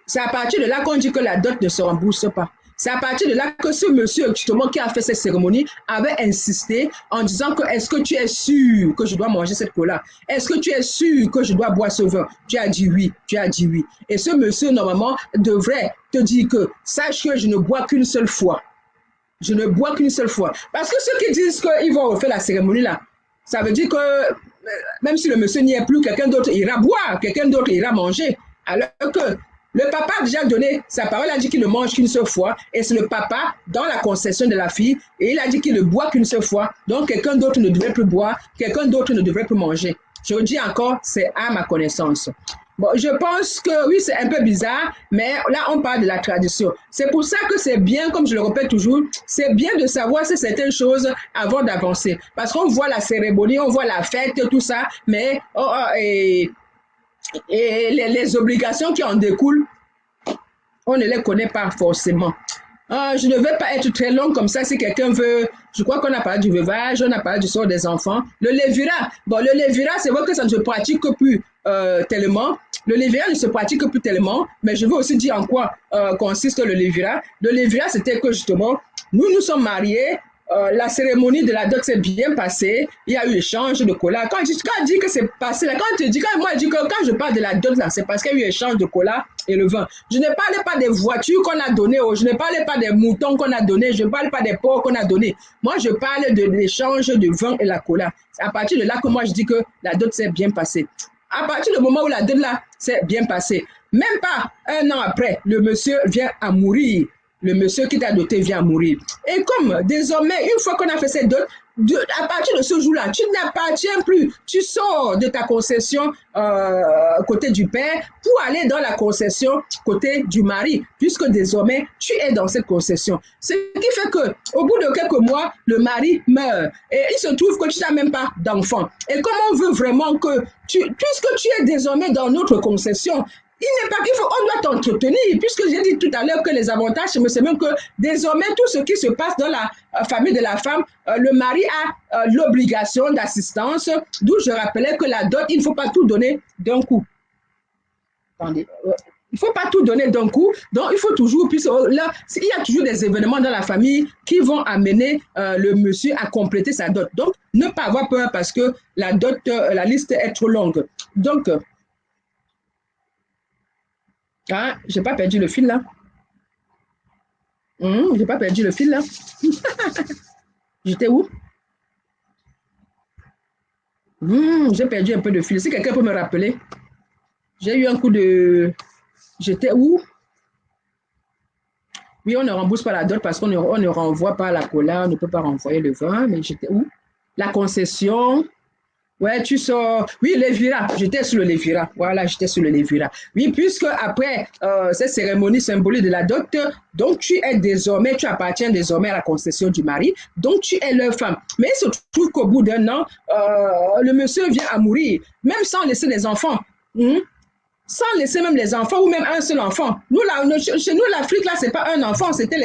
C'est à partir de là qu'on dit que la dot ne se rembourse pas. C'est à partir de là que ce monsieur, justement, qui a fait cette cérémonie, avait insisté en disant que est-ce que tu es sûr que je dois manger cette cola? Est-ce que tu es sûr que je dois boire ce vin? Tu as dit oui. Et ce monsieur, normalement, devrait te dire que sache que je ne bois qu'une seule fois. Parce que ceux qui disent qu'ils vont refaire la cérémonie là, ça veut dire que même si le monsieur n'y est plus, quelqu'un d'autre ira boire, quelqu'un d'autre ira manger. Alors que le papa a déjà donné sa parole, a dit qu'il ne mange qu'une seule fois, et c'est le papa dans la concession de la fille, et il a dit qu'il ne boit qu'une seule fois, donc quelqu'un d'autre ne devrait plus boire, quelqu'un d'autre ne devrait plus manger. Je vous dis encore, c'est à ma connaissance. Bon, je pense que oui, c'est un peu bizarre, mais là, on parle de la tradition. C'est pour ça que c'est bien, comme je le répète toujours, c'est bien de savoir certaines choses avant d'avancer. Parce qu'on voit la cérémonie, on voit la fête, tout ça, mais et les obligations qui en découlent, on ne les connaît pas forcément. Je ne vais pas être très long comme ça. Si quelqu'un veut, je crois qu'on a parlé du veuvage, on a parlé du sort des enfants. Le lévira, c'est vrai que ça ne se pratique que plus tellement. Le lévira ne se pratique que plus tellement, mais je veux aussi dire en quoi consiste le lévira. Le lévira, c'était que justement, nous sommes mariés. La cérémonie de la dot s'est bien passée. Il y a eu échange de cola. Quand je dis que c'est passé, là, quand je parle de la dot, là, c'est parce qu'il y a eu échange de cola et le vin. Je ne parlais pas des voitures qu'on a données, je ne parlais pas des moutons qu'on a donnés, je ne parle pas des porcs qu'on a donnés. Moi, je parle de l'échange de vin et la cola. C'est à partir de là que moi, je dis que la dot s'est bien passée. À partir du moment où la dot là s'est bien passée, même pas un an après, le monsieur vient à mourir. Le monsieur qui t'a doté vient à mourir. Et comme désormais, une fois qu'on a fait cette dot, à partir de ce jour-là, tu n'appartiens plus. Tu sors de ta concession côté du père pour aller dans la concession côté du mari, puisque désormais, tu es dans cette concession. Ce qui fait que, au bout de quelques mois, le mari meurt. Et il se trouve que tu n'as même pas d'enfant. Et comme on veut vraiment que, puisque tu es désormais dans notre concession, on doit t'entretenir, puisque j'ai dit tout à l'heure que les avantages, c'est même que désormais, tout ce qui se passe dans la famille de la femme, le mari a l'obligation d'assistance, d'où je rappelais que la dot, il ne faut pas tout donner d'un coup. Attendez. Il ne faut pas tout donner d'un coup, donc il faut toujours, puisque là, il y a toujours des événements dans la famille qui vont amener le monsieur à compléter sa dot. Donc, ne pas avoir peur parce que la dot, la liste est trop longue. Donc, j'ai pas perdu le fil là. J'ai pas perdu le fil là. J'étais où? J'ai perdu un peu de fil. Si quelqu'un peut me rappeler. J'ai eu un coup de... J'étais où? Oui, on ne rembourse pas la dot parce qu'on ne renvoie pas la cola, on ne peut pas renvoyer le vin, mais j'étais où? La concession. Ouais, tu sors. Oui, Lévira. J'étais sur le Lévira. Voilà, j'étais sur le Lévira. Oui, puisque après cette cérémonie symbolique de la dot, donc tu es désormais, tu appartiens désormais à la concession du mari. Donc tu es leur femme. Mais il se trouve qu'au bout d'un an, le monsieur vient à mourir, même sans laisser les enfants. Hmm? Sans laisser même les enfants ou même un seul enfant. Nous, là, chez nous, l'Afrique, là, c'est pas un enfant, c'était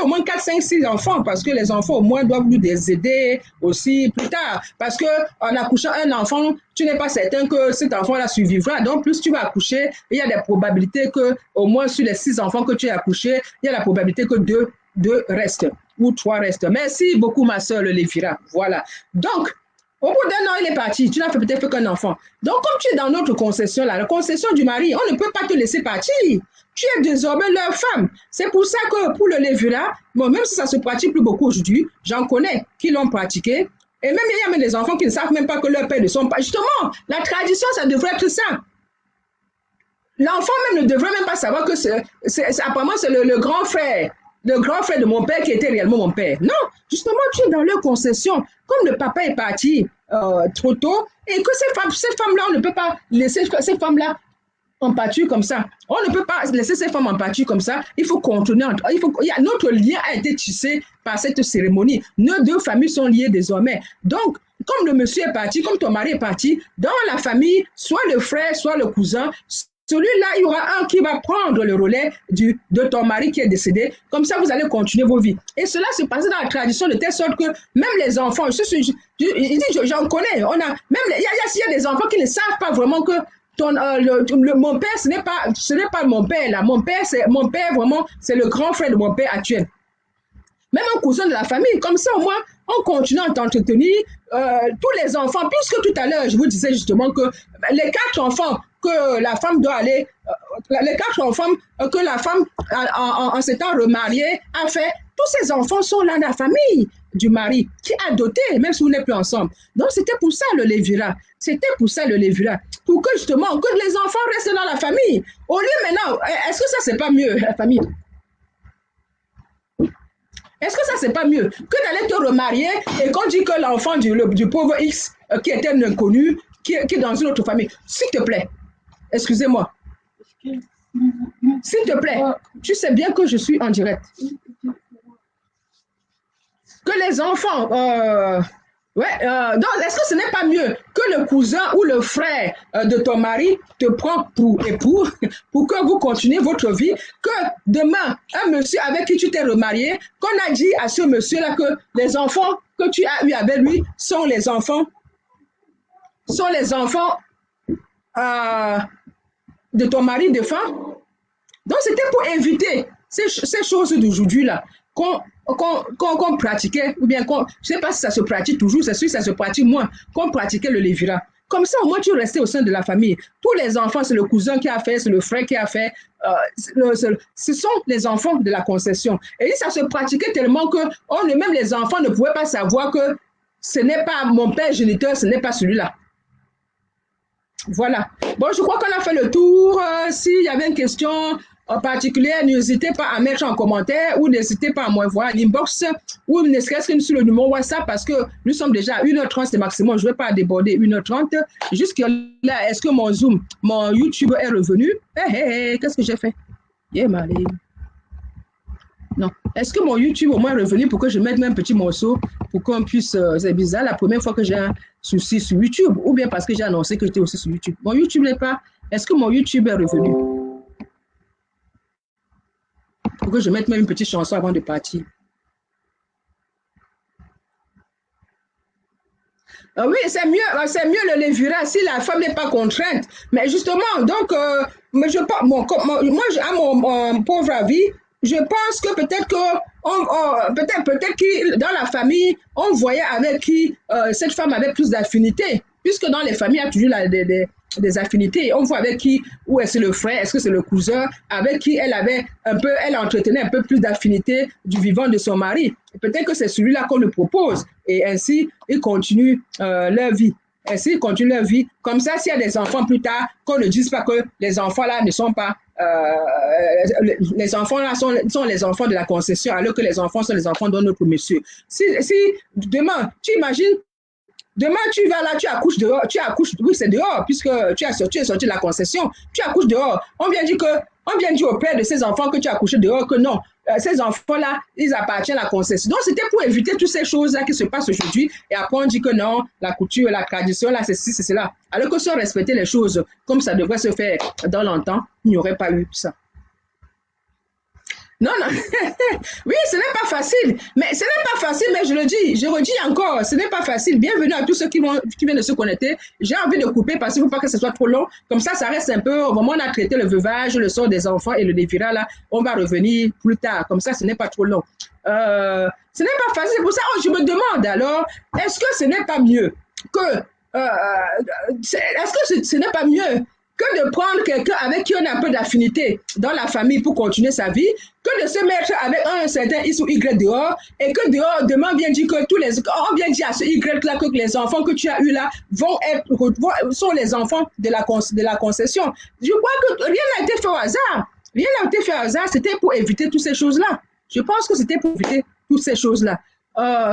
au moins 4, 5, 6 enfants parce que les enfants, au moins, doivent nous aider aussi plus tard. Parce que en accouchant un enfant, tu n'es pas certain que cet enfant-là survivra. Donc, plus tu vas accoucher, il y a des probabilités que, au moins, sur les 6 enfants que tu as accouchés, il y a la probabilité que deux restent ou 3 restent. Merci beaucoup, ma soeur, le Lévira. Voilà. Donc, au bout d'un an, il est parti. Tu n'as peut-être fait qu'un enfant. Donc, comme tu es dans notre concession, là, la concession du mari, on ne peut pas te laisser partir. Tu es désormais leur femme. C'est pour ça que pour le Lévira, bon, même si ça se pratique plus beaucoup aujourd'hui, j'en connais qui l'ont pratiqué. Et même il y a même des enfants qui ne savent même pas que leur père ne sont pas. Justement, la tradition, ça devrait être ça. L'enfant même ne devrait même pas savoir que apparemment c'est le grand frère. Le grand frère de mon père qui était réellement mon père. Non, justement, tu es dans leur concession. Comme le papa est parti trop tôt, et que ces femmes-là, on ne peut pas laisser ces femmes-là en pâture comme ça. On ne peut pas laisser ces femmes en pâture comme ça. Il faut continuer. Notre lien a été tissé par cette cérémonie. Nos deux familles sont liées désormais. Donc, comme le monsieur est parti, comme ton mari est parti, dans la famille, soit le frère, soit le cousin, celui-là, il y aura un qui va prendre le relais de ton mari qui est décédé. Comme ça, vous allez continuer vos vies. Et cela se passe dans la tradition de telle sorte que même les enfants, j'en connais, il y a des enfants qui ne savent pas vraiment que mon père, ce n'est pas mon père là. Mon père vraiment, c'est le grand frère de mon père actuel. Même un cousin de la famille, comme ça au moins, on continue à t'entretenir. Tous les enfants, puisque tout à l'heure, je vous disais justement que les 4 enfants que la femme doit aller, les 4 enfants que la femme, en s'étant remariée, a fait, tous ces enfants sont là dans la famille du mari, qui a doté, même si vous n'êtes plus ensemble. Donc, c'était pour ça le Lévira. C'était pour ça le Lévira. Pour que justement, que les enfants restent dans la famille. Au lieu maintenant, est-ce que ça, c'est pas mieux, la famille? Est-ce que ça, c'est pas mieux que d'aller te remarier et qu'on dit que l'enfant du pauvre X qui était un inconnu, qui est dans une autre famille, s'il te plaît, excusez-moi, s'il te plaît, tu sais bien que je suis en direct. Que les enfants, donc est-ce que ce n'est pas mieux que le cousin ou le frère de ton mari te prend pour époux pour que vous continuez votre vie, que demain, un monsieur avec qui tu t'es remarié, qu'on a dit à ce monsieur-là que les enfants que tu as eu avec lui sont les enfants de ton mari défunt. Donc c'était pour éviter ces choses d'aujourd'hui-là qu'on pratiquait, ou bien je ne sais pas si ça se pratique toujours, c'est sûr que ça se pratique moins, qu'on pratiquait le Lévira. Comme ça, au moins, tu restais au sein de la famille. Tous les enfants, c'est le cousin qui a fait, c'est le frère qui a fait. Ce sont les enfants de la concession. Et ça se pratiquait tellement que même les enfants ne pouvaient pas savoir que ce n'est pas mon père géniteur, ce n'est pas celui-là. Voilà. Bon, je crois qu'on a fait le tour. S'il y avait une question en particulier, n'hésitez pas à mettre en commentaire ou n'hésitez pas à m'envoyer un inbox ou ne serait-ce que sur le numéro WhatsApp parce que nous sommes déjà à 1h30, c'est maximum. Je ne vais pas déborder 1h30. Jusque là, est-ce que mon YouTube est revenu? Qu'est-ce que j'ai fait? Non. Est-ce que mon YouTube au moins est revenu pour que je mette un petit morceau pour qu'on puisse... c'est bizarre, la première fois que j'ai un souci sur YouTube ou bien parce que j'ai annoncé que j'étais aussi sur YouTube. Mon YouTube n'est pas... Est-ce que mon YouTube est revenu? Pour que je mette même une petite chanson avant de partir. Oui, c'est mieux le Lévira si la femme n'est pas contrainte. Mais justement, donc, à mon pauvre avis, je pense que peut-être que dans la famille, on voyait avec qui cette femme avait plus d'affinité. Puisque dans les familles, il y a toujours des affinités. On voit avec qui, ou est-ce le frère, est-ce que c'est le cousin, avec qui elle entretenait un peu plus d'affinité du vivant de son mari. Peut-être que c'est celui-là qu'on le propose. Et ainsi, ils continuent leur vie. Ainsi, ils continuent leur vie. Comme ça, s'il y a des enfants plus tard, qu'on ne dise pas que les enfants-là ne sont pas... les enfants-là sont les enfants de la concession, alors que les enfants sont les enfants de notre monsieur. Si demain, tu imagines Demain, tu vas là, tu accouches dehors, oui, c'est dehors, puisque tu es sorti de la concession, tu accouches dehors. On vient dire au père de ces enfants que tu as accouché dehors que non, ces enfants-là, ils appartiennent à la concession. Donc, c'était pour éviter toutes ces choses-là qui se passent aujourd'hui. Et après, on dit que non, la couture, la tradition, là, c'est ci, c'est cela. Alors que si on respectait les choses comme ça devrait se faire dans longtemps, il n'y aurait pas eu ça. Non, non. Oui, ce n'est pas facile. Mais ce n'est pas facile, mais je redis encore, ce n'est pas facile. Bienvenue à tous ceux qui viennent de se connecter. J'ai envie de couper parce qu'il ne faut pas que ce soit trop long. Comme ça reste un peu, au moment où on a traité le veuvage, le sort des enfants et le défira, là, on va revenir plus tard. Comme ça, ce n'est pas trop long. Ce n'est pas facile. Pour ça, je me demande alors, est-ce que ce n'est pas mieux que, est-ce que ce n'est pas mieux que de prendre quelqu'un avec qui on a un peu d'affinité dans la famille pour continuer sa vie, que de se mettre avec un certain X ou Y dehors, et que dehors, demain, on vient dire que on vient dire à ce Y-là que les enfants que tu as eus là sont les enfants de la concession. Je crois que rien n'a été fait au hasard. Rien n'a été fait au hasard, c'était pour éviter toutes ces choses-là. Je pense que c'était pour éviter toutes ces choses-là.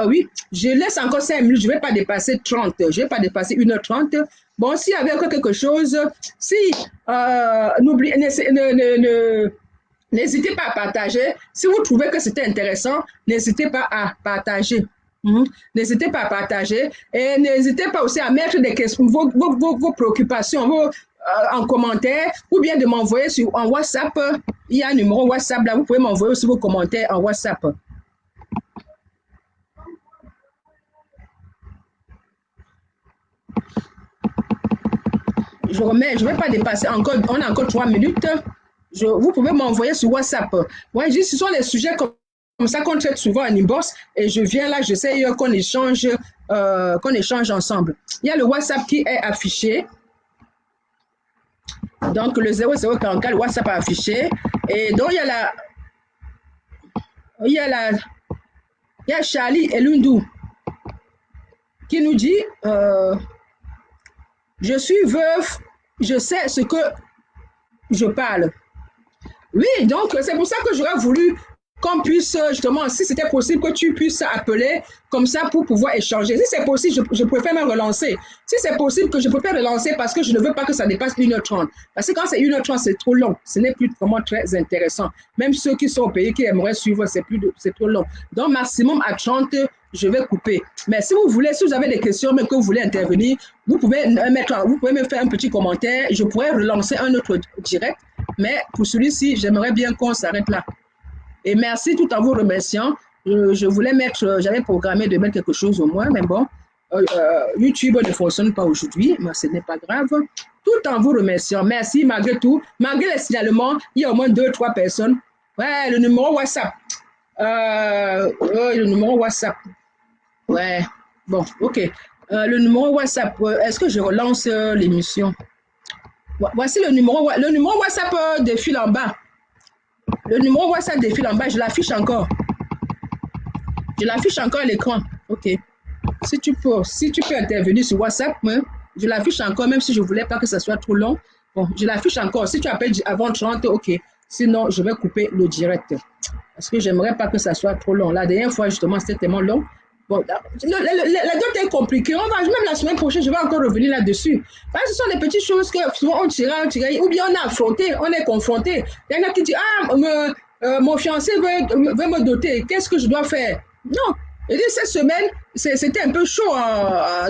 Oui, je laisse encore 5 minutes, je ne vais pas dépasser 30, je ne vais pas dépasser 1h30. Bon, s'il y avait encore quelque chose, n'hésitez pas à partager. Si vous trouvez que c'était intéressant, n'hésitez pas à partager. N'hésitez pas à partager et n'hésitez pas aussi à mettre des questions, vos préoccupations en commentaire ou bien de m'envoyer en WhatsApp. Il y a un numéro WhatsApp là, vous pouvez m'envoyer aussi vos commentaires en WhatsApp. Je ne vais pas dépasser encore, on a encore 3 minutes. Vous pouvez m'envoyer sur WhatsApp. Moi, je dis, ce sont les sujets comme ça qu'on traite souvent en inbox et je viens là, j'essaie qu'on échange ensemble. Il y a le WhatsApp qui est affiché. Donc, le 0044, le WhatsApp est affiché. Et donc, il y a Charlie Elundou qui nous dit je suis veuve, je sais ce que je parle. Oui, donc c'est pour ça que j'aurais voulu qu'on puisse justement, si c'était possible, que tu puisses appeler comme ça pour pouvoir échanger. Si c'est possible, je préfère me relancer. Si c'est possible que je préfère relancer parce que je ne veux pas que ça dépasse 1h30. Parce que quand c'est 1h30, c'est trop long. Ce n'est plus vraiment très intéressant. Même ceux qui sont au pays, qui aimeraient suivre, c'est trop long. Donc, maximum à 30, je vais couper. Mais si vous voulez, si vous avez des questions, mais que vous voulez intervenir, vous pouvez me faire un petit commentaire. Je pourrais relancer un autre direct. Mais pour celui-ci, j'aimerais bien qu'on s'arrête là. Et merci tout en vous remerciant. Je voulais j'avais programmé de mettre quelque chose au moins, mais bon, YouTube ne fonctionne pas aujourd'hui, mais ce n'est pas grave. Tout en vous remerciant. Merci malgré tout. Malgré les signalements, il y a au moins 2-3 personnes. Ouais, le numéro WhatsApp. Le numéro WhatsApp. Ouais, bon, ok. Le numéro WhatsApp, est-ce que je relance l'émission? Voici le numéro WhatsApp défile en bas. Le numéro WhatsApp défile en bas, je l'affiche encore. Je l'affiche encore à l'écran. Ok. Si tu peux intervenir sur WhatsApp, je l'affiche encore, même si je ne voulais pas que ça soit trop long. Bon, je l'affiche encore. Si tu appelles avant 30, ok. Sinon, je vais couper le direct. Parce que j'aimerais pas que ça soit trop long. La dernière fois, justement, c'était tellement long. Bon, la dot est compliquée. Même la semaine prochaine, je vais encore revenir là-dessus. Parce que ce sont des petites choses que souvent on tire, ou bien on a affronté, on est confronté. Il y en a qui disent, mon fiancé veut me doter. Qu'est-ce que je dois faire? Non. Et cette semaine, c'était un peu chaud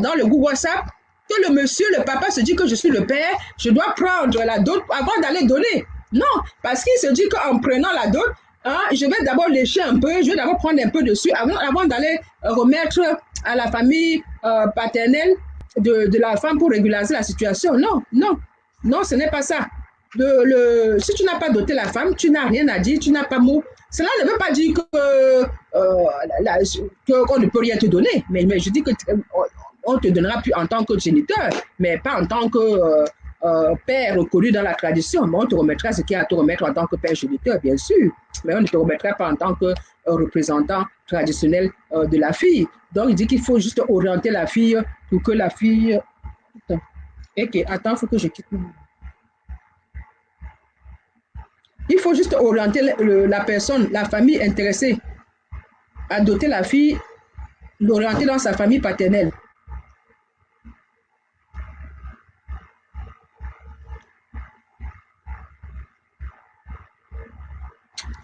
dans le groupe WhatsApp. Que le papa se dit que je suis le père, je dois prendre la dot avant d'aller donner. Non, parce qu'il se dit qu'en prenant la dot, je vais d'abord lécher un peu, je vais d'abord prendre un peu dessus avant d'aller remettre à la famille paternelle de la femme pour régulariser la situation. Non, ce n'est pas ça. Si tu n'as pas doté la femme, tu n'as rien à dire, tu n'as pas mot. Cela ne veut pas dire qu'on ne peut rien te donner, mais je dis qu'on te donnera plus en tant que géniteur, mais pas en tant que père reconnu dans la tradition. Mais on te remettra ce qu'il y a à te remettre en tant que père géniteur, bien sûr. Mais on ne te remettra pas en tant que représentant traditionnel de la fille. Donc, il dit qu'il faut juste orienter la fille pour que la fille... Attends, il faut que je quitte. Il faut juste orienter la personne, la famille intéressée à doter la fille, l'orienter dans sa famille paternelle.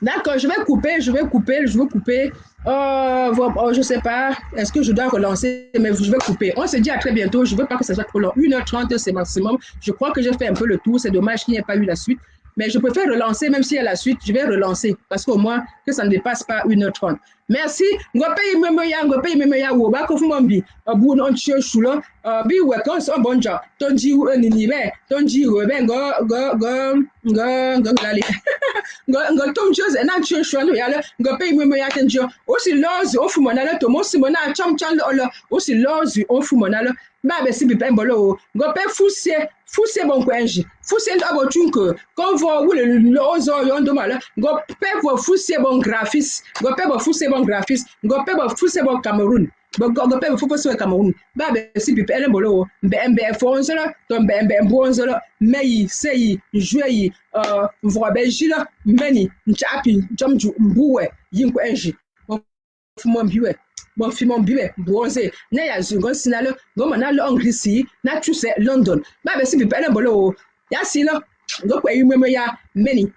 D'accord, je vais couper. Je sais pas, est-ce que je dois relancer, mais je vais couper. On se dit à très bientôt. Je veux pas que ça soit trop long. 1h30, c'est maximum. Je crois que j'ai fait un peu le tour. C'est dommage qu'il n'y ait pas eu la suite. Mais je préfère relancer, même s'il y a la suite, je vais relancer. Parce qu'au moins, que ça ne dépasse pas 1h30. Merci. Ngope imeme ya wo ba ko fun bi. Abu non chie chulo. Bi we kon so bonja. Tonji nini be. Tonji be go lali. Ngo tom chose na chie chulo ya le. Ngope imeme ya tenjo. Aussi lozi o fumona le to mo simona cham cham lo. Aussi lozi o fumona le. Ba be si bi pe mbolo. Ngope fusie bon kwenji. Fusie ndo abo chunko. Konvo wule lozo yondo mala. Ngope vo fusie bon graphiste. Ngope vo fusie bon graphiste. Ngope vo fusie bon Cameroun. Ngope vo fusie Cameroun. Ba be si bi pe mbolo. Mbe fonzela, to mbe bonzela. Meyi, seyi, jueyi, vrobejila, meni, nchapi, jamju, mbuwe, yinkwenji. Fumon biwe. Bon fimon biwe bronze na ya zungon sinalo go manalo anglisi na chuse London ba be si bi pele bolo ya silo go kwa yimwe ya many.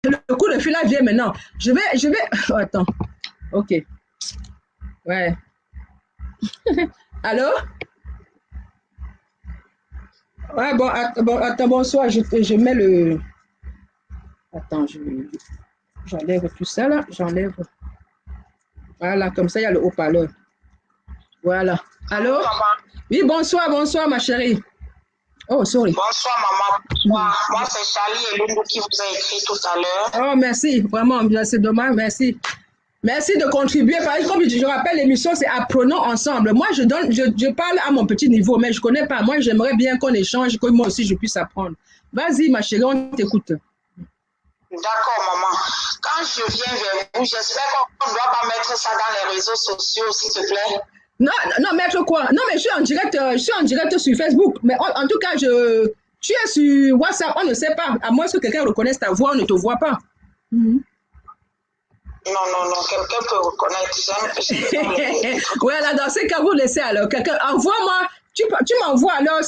Le coup de fil là vient maintenant. Je vais. Oh, attends. Ok. Ouais. Allô? Ouais, bon, attends, bonsoir. Je mets le. Attends, j'enlève tout ça là. J'enlève. Voilà, comme ça, il y a le haut-parleur. Voilà. Allô? Oui, bonsoir, ma chérie. Oh, sorry. Bonsoir, maman. Bonsoir. Moi, c'est Charlie et Lundu qui vous a écrit tout à l'heure. Oh, merci. Vraiment, c'est dommage. Merci. Merci de contribuer. Comme je rappelle, l'émission, c'est Apprenons ensemble. Moi, je parle à mon petit niveau, mais je ne connais pas. Moi, j'aimerais bien qu'on échange, que moi aussi, je puisse apprendre. Vas-y, ma chérie, on t'écoute. D'accord, maman. Quand je viens vers vous, j'espère qu'on ne doit pas mettre ça dans les réseaux sociaux, s'il te plaît. Non, mettre quoi? Non, mais je suis en direct sur Facebook. Mais en tout cas, tu es sur WhatsApp, on ne sait pas. À moins que quelqu'un reconnaisse ta voix, on ne te voit pas. Non, quelqu'un peut reconnaître. Voilà, dans ce cas, vous laissez alors. Quelqu'un, envoie-moi, tu m'envoies alors,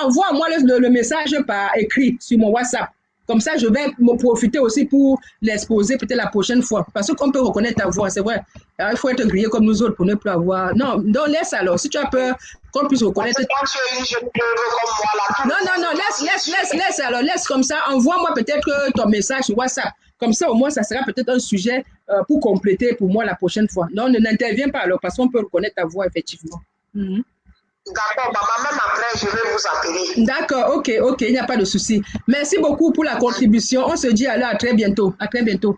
envoie-moi le message par écrit sur mon WhatsApp. Comme ça, je vais me profiter aussi pour l'exposer peut-être la prochaine fois. Parce qu'on peut reconnaître ta voix, c'est vrai. Alors, il faut être grillé comme nous autres pour ne plus avoir. Non, laisse alors. Si tu as peur qu'on puisse reconnaître. Quand tu es une jeune comme moi là. Non, laisse alors. Laisse comme ça. Envoie-moi peut-être ton message sur WhatsApp. Comme ça, au moins, ça sera peut-être un sujet pour compléter pour moi la prochaine fois. Non, ne n'interviens pas alors parce qu'on peut reconnaître ta voix, effectivement. D'accord, maman, même après, je vais vous appeler. D'accord, ok, il n'y a pas de souci. Merci beaucoup pour la contribution. On se dit alors à très bientôt. À très bientôt.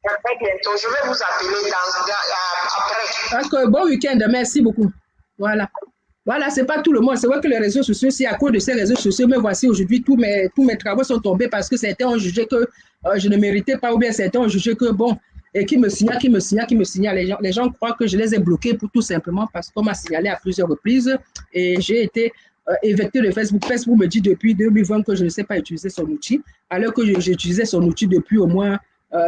À très bientôt. Je vais vous appeler après. D'accord, bon week-end. Merci beaucoup. Voilà, c'est pas tout le monde. C'est vrai que les réseaux sociaux, c'est à cause de ces réseaux sociaux. Mais voici aujourd'hui, tous mes travaux sont tombés parce que certains ont jugé que je ne méritais pas ou bien certains ont jugé que bon. Et qui me signale. Les gens croient que je les ai bloqués pour tout simplement parce qu'on m'a signalé à plusieurs reprises et j'ai été évicté de Facebook. Facebook me dit depuis 2020 que je ne sais pas utiliser son outil, alors que j'utilisais son outil depuis au moins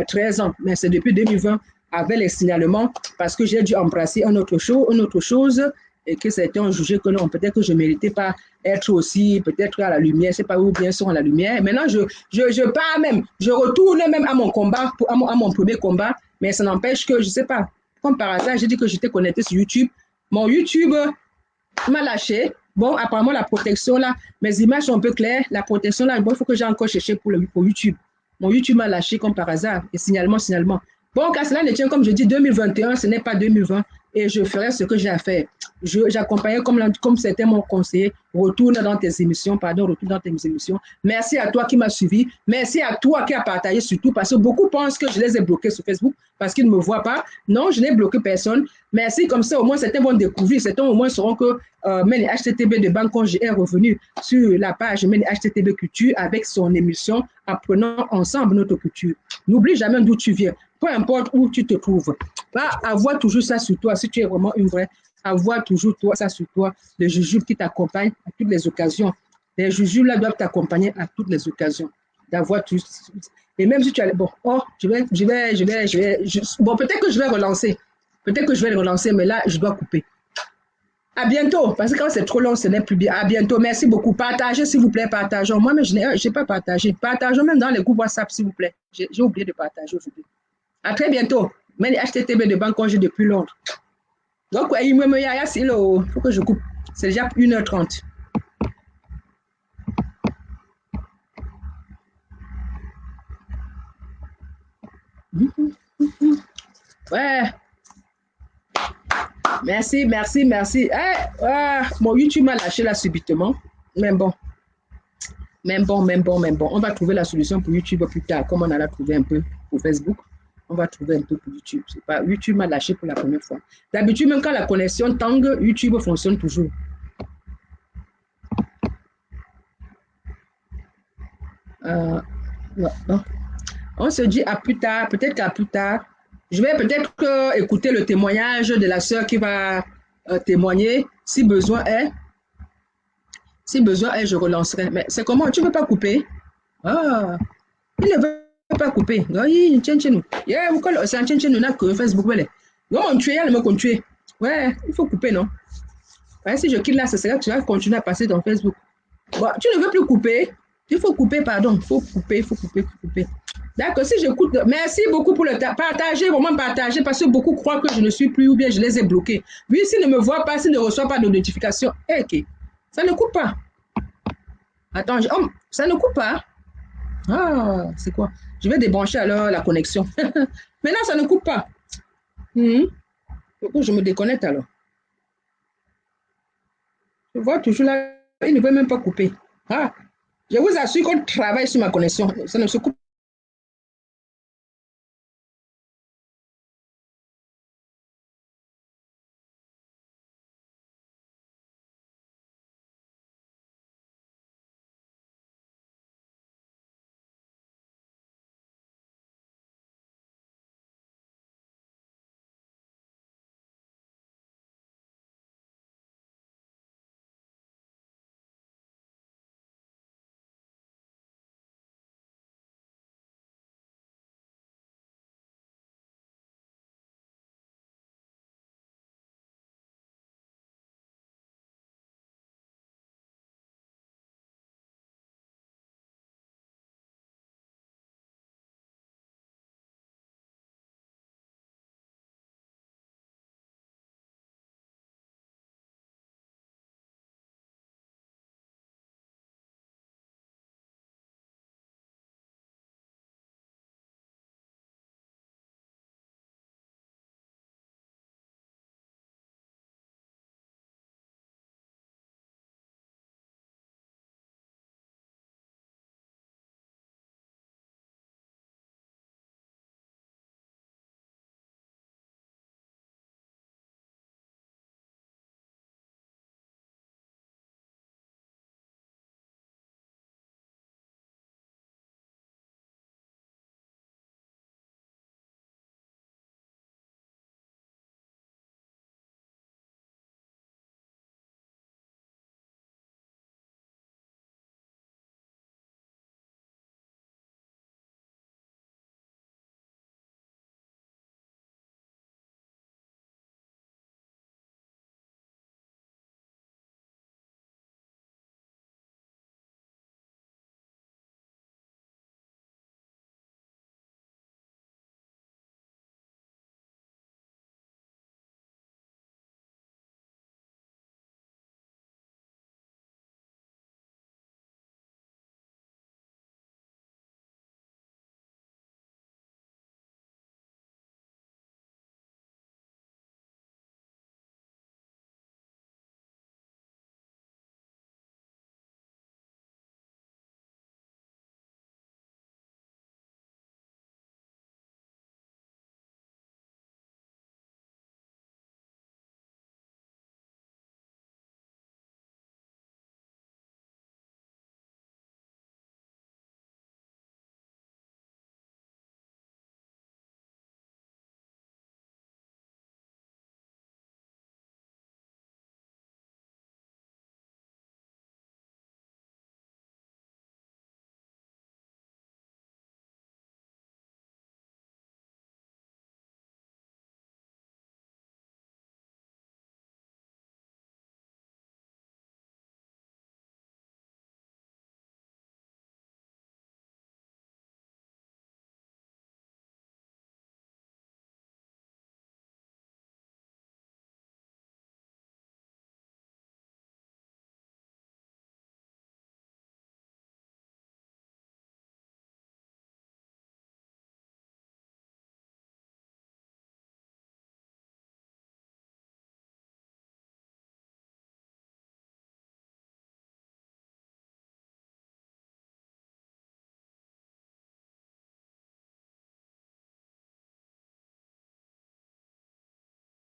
13 ans. Mais c'est depuis 2020 avec les signalements parce que j'ai dû embrasser une autre chose et que certains ont jugé que non, peut-être que je ne méritais pas être aussi, peut-être à la lumière, je ne sais pas où bien sont à la lumière. Maintenant, je pars même, je retourne même à mon combat, à mon premier combat, mais ça n'empêche que, je ne sais pas, comme par hasard, j'ai dit que j'étais connecté sur YouTube. Mon YouTube m'a lâché. Bon, apparemment, la protection là, mes images sont un peu claires. La protection là, bon, il faut que j'ai encore cherché pour YouTube. Mon YouTube m'a lâché comme par hasard, et signalement. Bon, car cela ne tient, comme je dis, 2021, ce n'est pas 2020. et je ferai ce que j'ai à faire. J'accompagnais comme c'était mon conseiller. Retourne dans tes émissions, pardon, retourne dans tes émissions. Merci à toi qui m'as suivi. Merci à toi qui a partagé surtout parce que beaucoup pensent que je les ai bloqués sur Facebook parce qu'ils ne me voient pas. Non, je n'ai bloqué personne. Merci, comme ça, au moins, certains vont découvrir. Certains, au moins, sauront que Meni HTTB de Banconge est revenu sur la page Meni HTTB Culture avec son émission Apprenons ensemble notre culture. N'oublie jamais d'où tu viens. Peu importe où tu te trouves. Va avoir toujours ça sur toi si tu es vraiment une vraie. Avoir toujours toi, ça sur toi, les jujubes qui t'accompagnent à toutes les occasions. Les jujubes là doivent t'accompagner à toutes les occasions. D'avoir tout. Et même si tu as. Bon, bon, peut-être que je vais relancer. Peut-être que je vais le relancer, mais là, je dois couper. À bientôt, parce que quand c'est trop long, ce n'est plus bien. À bientôt, merci beaucoup. Partagez, s'il vous plaît, partageons. Moi, mais je n'ai pas partagé. Partageons même dans les groupes WhatsApp, s'il vous plaît. J'ai oublié de partager aujourd'hui. À très bientôt. Mais les HTTB de Banconge depuis Londres. Donc, il faut que je coupe. C'est déjà 1h30. Ouais. Merci, merci, merci. Mon YouTube m'a lâché là subitement. Mais bon. On va trouver la solution pour YouTube plus tard, comme on a trouvé un peu pour Facebook. On va trouver un peu pour YouTube. C'est pas, YouTube m'a lâché pour la première fois. D'habitude, même quand la connexion tangue, YouTube fonctionne toujours. On se dit à plus tard, peut-être qu'à plus tard. Je vais peut-être écouter le témoignage de la sœur qui va témoigner. Si besoin est, je relancerai. Mais c'est comment? Tu ne veux pas couper? Ah, il ne veut pas couper. Oui, c'est un tchétchène que Facebook. Non, on tue, il y a le mot qu'on tue. Ouais, il faut couper, non? Ouais, si je quitte là, ce serait que tu vas continuer à passer dans Facebook. Bon, tu ne veux plus couper? Il faut couper, pardon. Il faut couper. D'accord, si j'écoute, merci beaucoup pour le partager, vraiment partager, parce que beaucoup croient que je ne suis plus ou bien je les ai bloqués. Oui, s'ils ne me voient pas, s'ils ne reçoivent pas de notification, ok, ça ne coupe pas. Attends, ça ne coupe pas. Ah, c'est quoi? Je vais débrancher alors la connexion. Maintenant, ça ne coupe pas. Pourquoi je me déconnecte alors? Je vois toujours là, il ne veut même pas couper. Ah, je vous assure qu'on travaille sur ma connexion. Ça ne se coupe